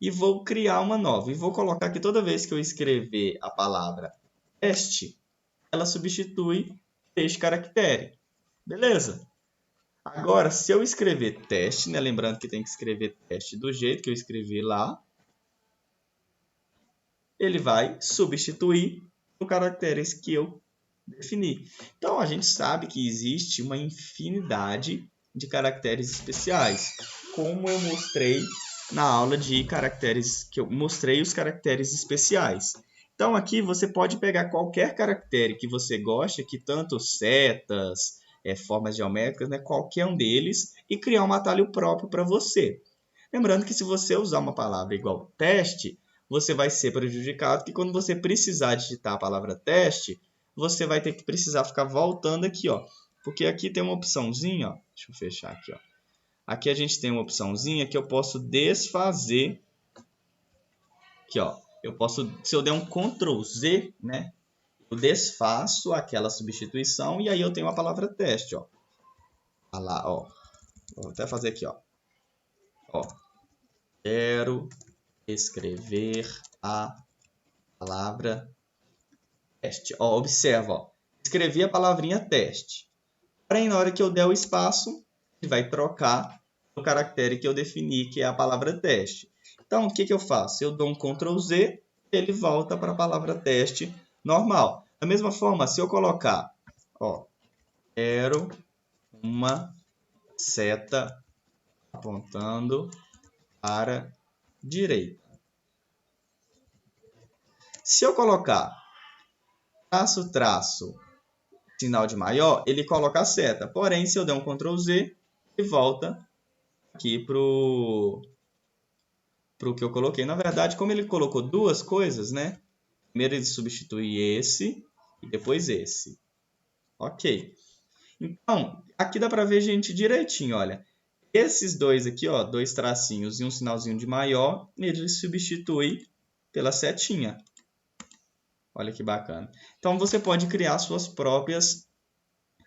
E vou criar uma nova. E vou colocar que toda vez que eu escrever a palavra teste, ela substitui este caractere. Beleza? Agora, se eu escrever teste, né? Lembrando que tem que escrever teste do jeito que eu escrevi lá, ele vai substituir os caracteres que eu defini. Então, a gente sabe que existe uma infinidade de caracteres especiais, como eu mostrei na aula de caracteres, que eu mostrei os caracteres especiais. Então, aqui você pode pegar qualquer caractere que você goste, que tanto setas, formas geométricas, né, qualquer um deles, e criar um atalho próprio para você. Lembrando que se você usar uma palavra igual teste, você vai ser prejudicado, que quando você precisar digitar a palavra teste, você vai ter que precisar ficar voltando aqui, ó. Porque aqui tem uma opçãozinha, ó. Deixa eu fechar aqui, ó. Aqui a gente tem uma opçãozinha que eu posso desfazer. Aqui, ó. Eu posso, se eu der um Ctrl Z, né? Eu desfaço aquela substituição e aí eu tenho a palavra teste, ó. Olha lá, ó. Vou até fazer aqui, ó. Ó. Quero escrever a palavra teste. Ó, observa, ó. Escrevi a palavrinha teste. Porém, na hora que eu der o espaço, ele vai trocar o caractere que eu defini, que é a palavra teste. Então, o que eu faço? Eu dou um Ctrl Z, ele volta para a palavra teste normal. Da mesma forma, se eu colocar, ó, quero uma seta apontando para a direita. Se eu colocar traço, traço, sinal de maior, ele coloca a seta. Porém, se eu der um Ctrl Z, ele volta aqui pro que eu coloquei. Na verdade, como ele colocou duas coisas, né? Primeiro ele substitui esse e depois esse. Ok. Então, aqui dá para ver, gente, direitinho, olha. Esses dois aqui, ó, dois tracinhos e um sinalzinho de maior, ele substitui pela setinha. Olha que bacana. Então, você pode criar suas próprias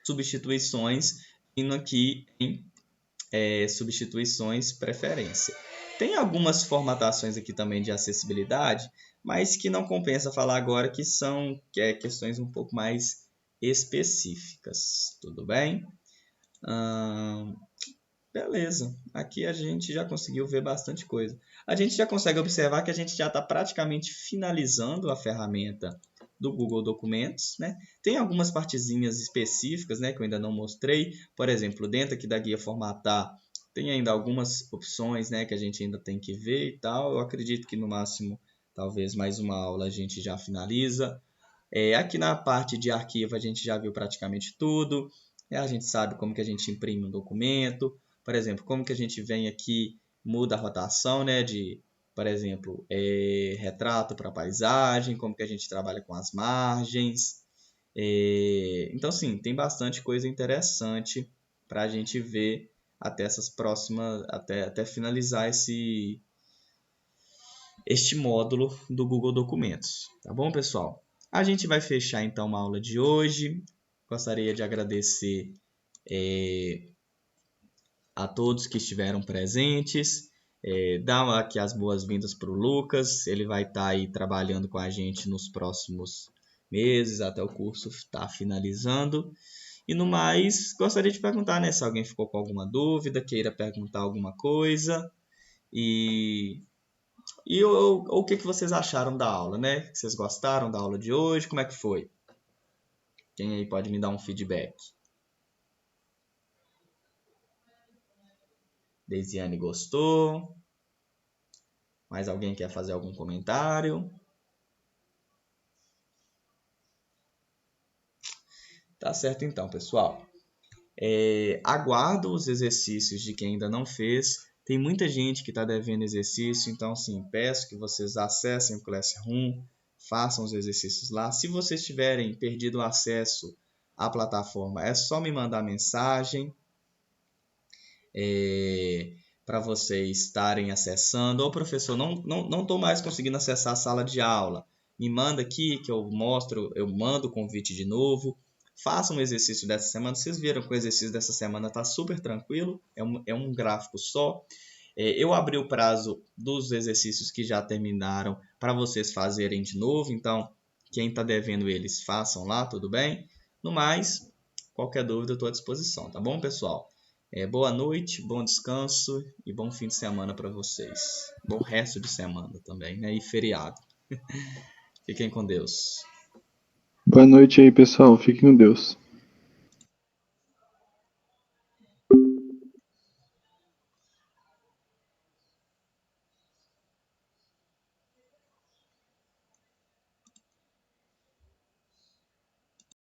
substituições, indo aqui em substituições preferência. Tem algumas formatações aqui também de acessibilidade, mas que não compensa falar agora, que são questões um pouco mais específicas. Tudo bem? Beleza. Aqui a gente já conseguiu ver bastante coisa. A gente já consegue observar que a gente já está praticamente finalizando a ferramenta do Google Documentos, né? Tem algumas partezinhas específicas, né, que eu ainda não mostrei. Por exemplo, dentro aqui da guia formatar, tem ainda algumas opções, né, que a gente ainda tem que ver e tal. Eu acredito que no máximo, talvez mais uma aula a gente já finaliza. Aqui na parte de arquivo a gente já viu praticamente tudo. A gente sabe como que a gente imprime um documento. Por exemplo, como que a gente vem aqui, muda a rotação, né, de, por exemplo, retrato para paisagem, como que a gente trabalha com as margens. Então, sim, tem bastante coisa interessante para a gente ver até essas próximas, até finalizar este módulo do Google Documentos. Tá bom, pessoal? A gente vai fechar, então, a aula de hoje. Gostaria de agradecer a todos que estiveram presentes. Dá aqui as boas-vindas para o Lucas. Ele vai estar aí trabalhando com a gente nos próximos meses, até o curso estar finalizando. E no mais, gostaria de perguntar, né, se alguém ficou com alguma dúvida, queira perguntar alguma coisa. O que vocês acharam da aula, né? Vocês gostaram da aula de hoje? Como é que foi? Quem aí pode me dar um feedback? Deisiane gostou? Mais alguém quer fazer algum comentário? Tá certo então, pessoal. Aguardo os exercícios de quem ainda não fez. Tem muita gente que está devendo exercício, então, sim, peço que vocês acessem o Classroom, façam os exercícios lá. Se vocês tiverem perdido o acesso à plataforma, é só me mandar mensagem para vocês estarem acessando. Ô, professor, não estou mais conseguindo acessar a sala de aula. Me manda aqui que eu mostro, eu mando o convite de novo. Façam o exercício dessa semana. Vocês viram que o exercício dessa semana está super tranquilo, é um gráfico só. Eu abri o prazo dos exercícios que já terminaram para vocês fazerem de novo. Então, quem está devendo eles, façam lá, tudo bem? No mais, qualquer dúvida eu estou à disposição, tá bom, pessoal? Boa noite, bom descanso e bom fim de semana para vocês. Bom resto de semana também, né? E feriado. Fiquem com Deus. Boa noite aí, pessoal. Fiquem com Deus.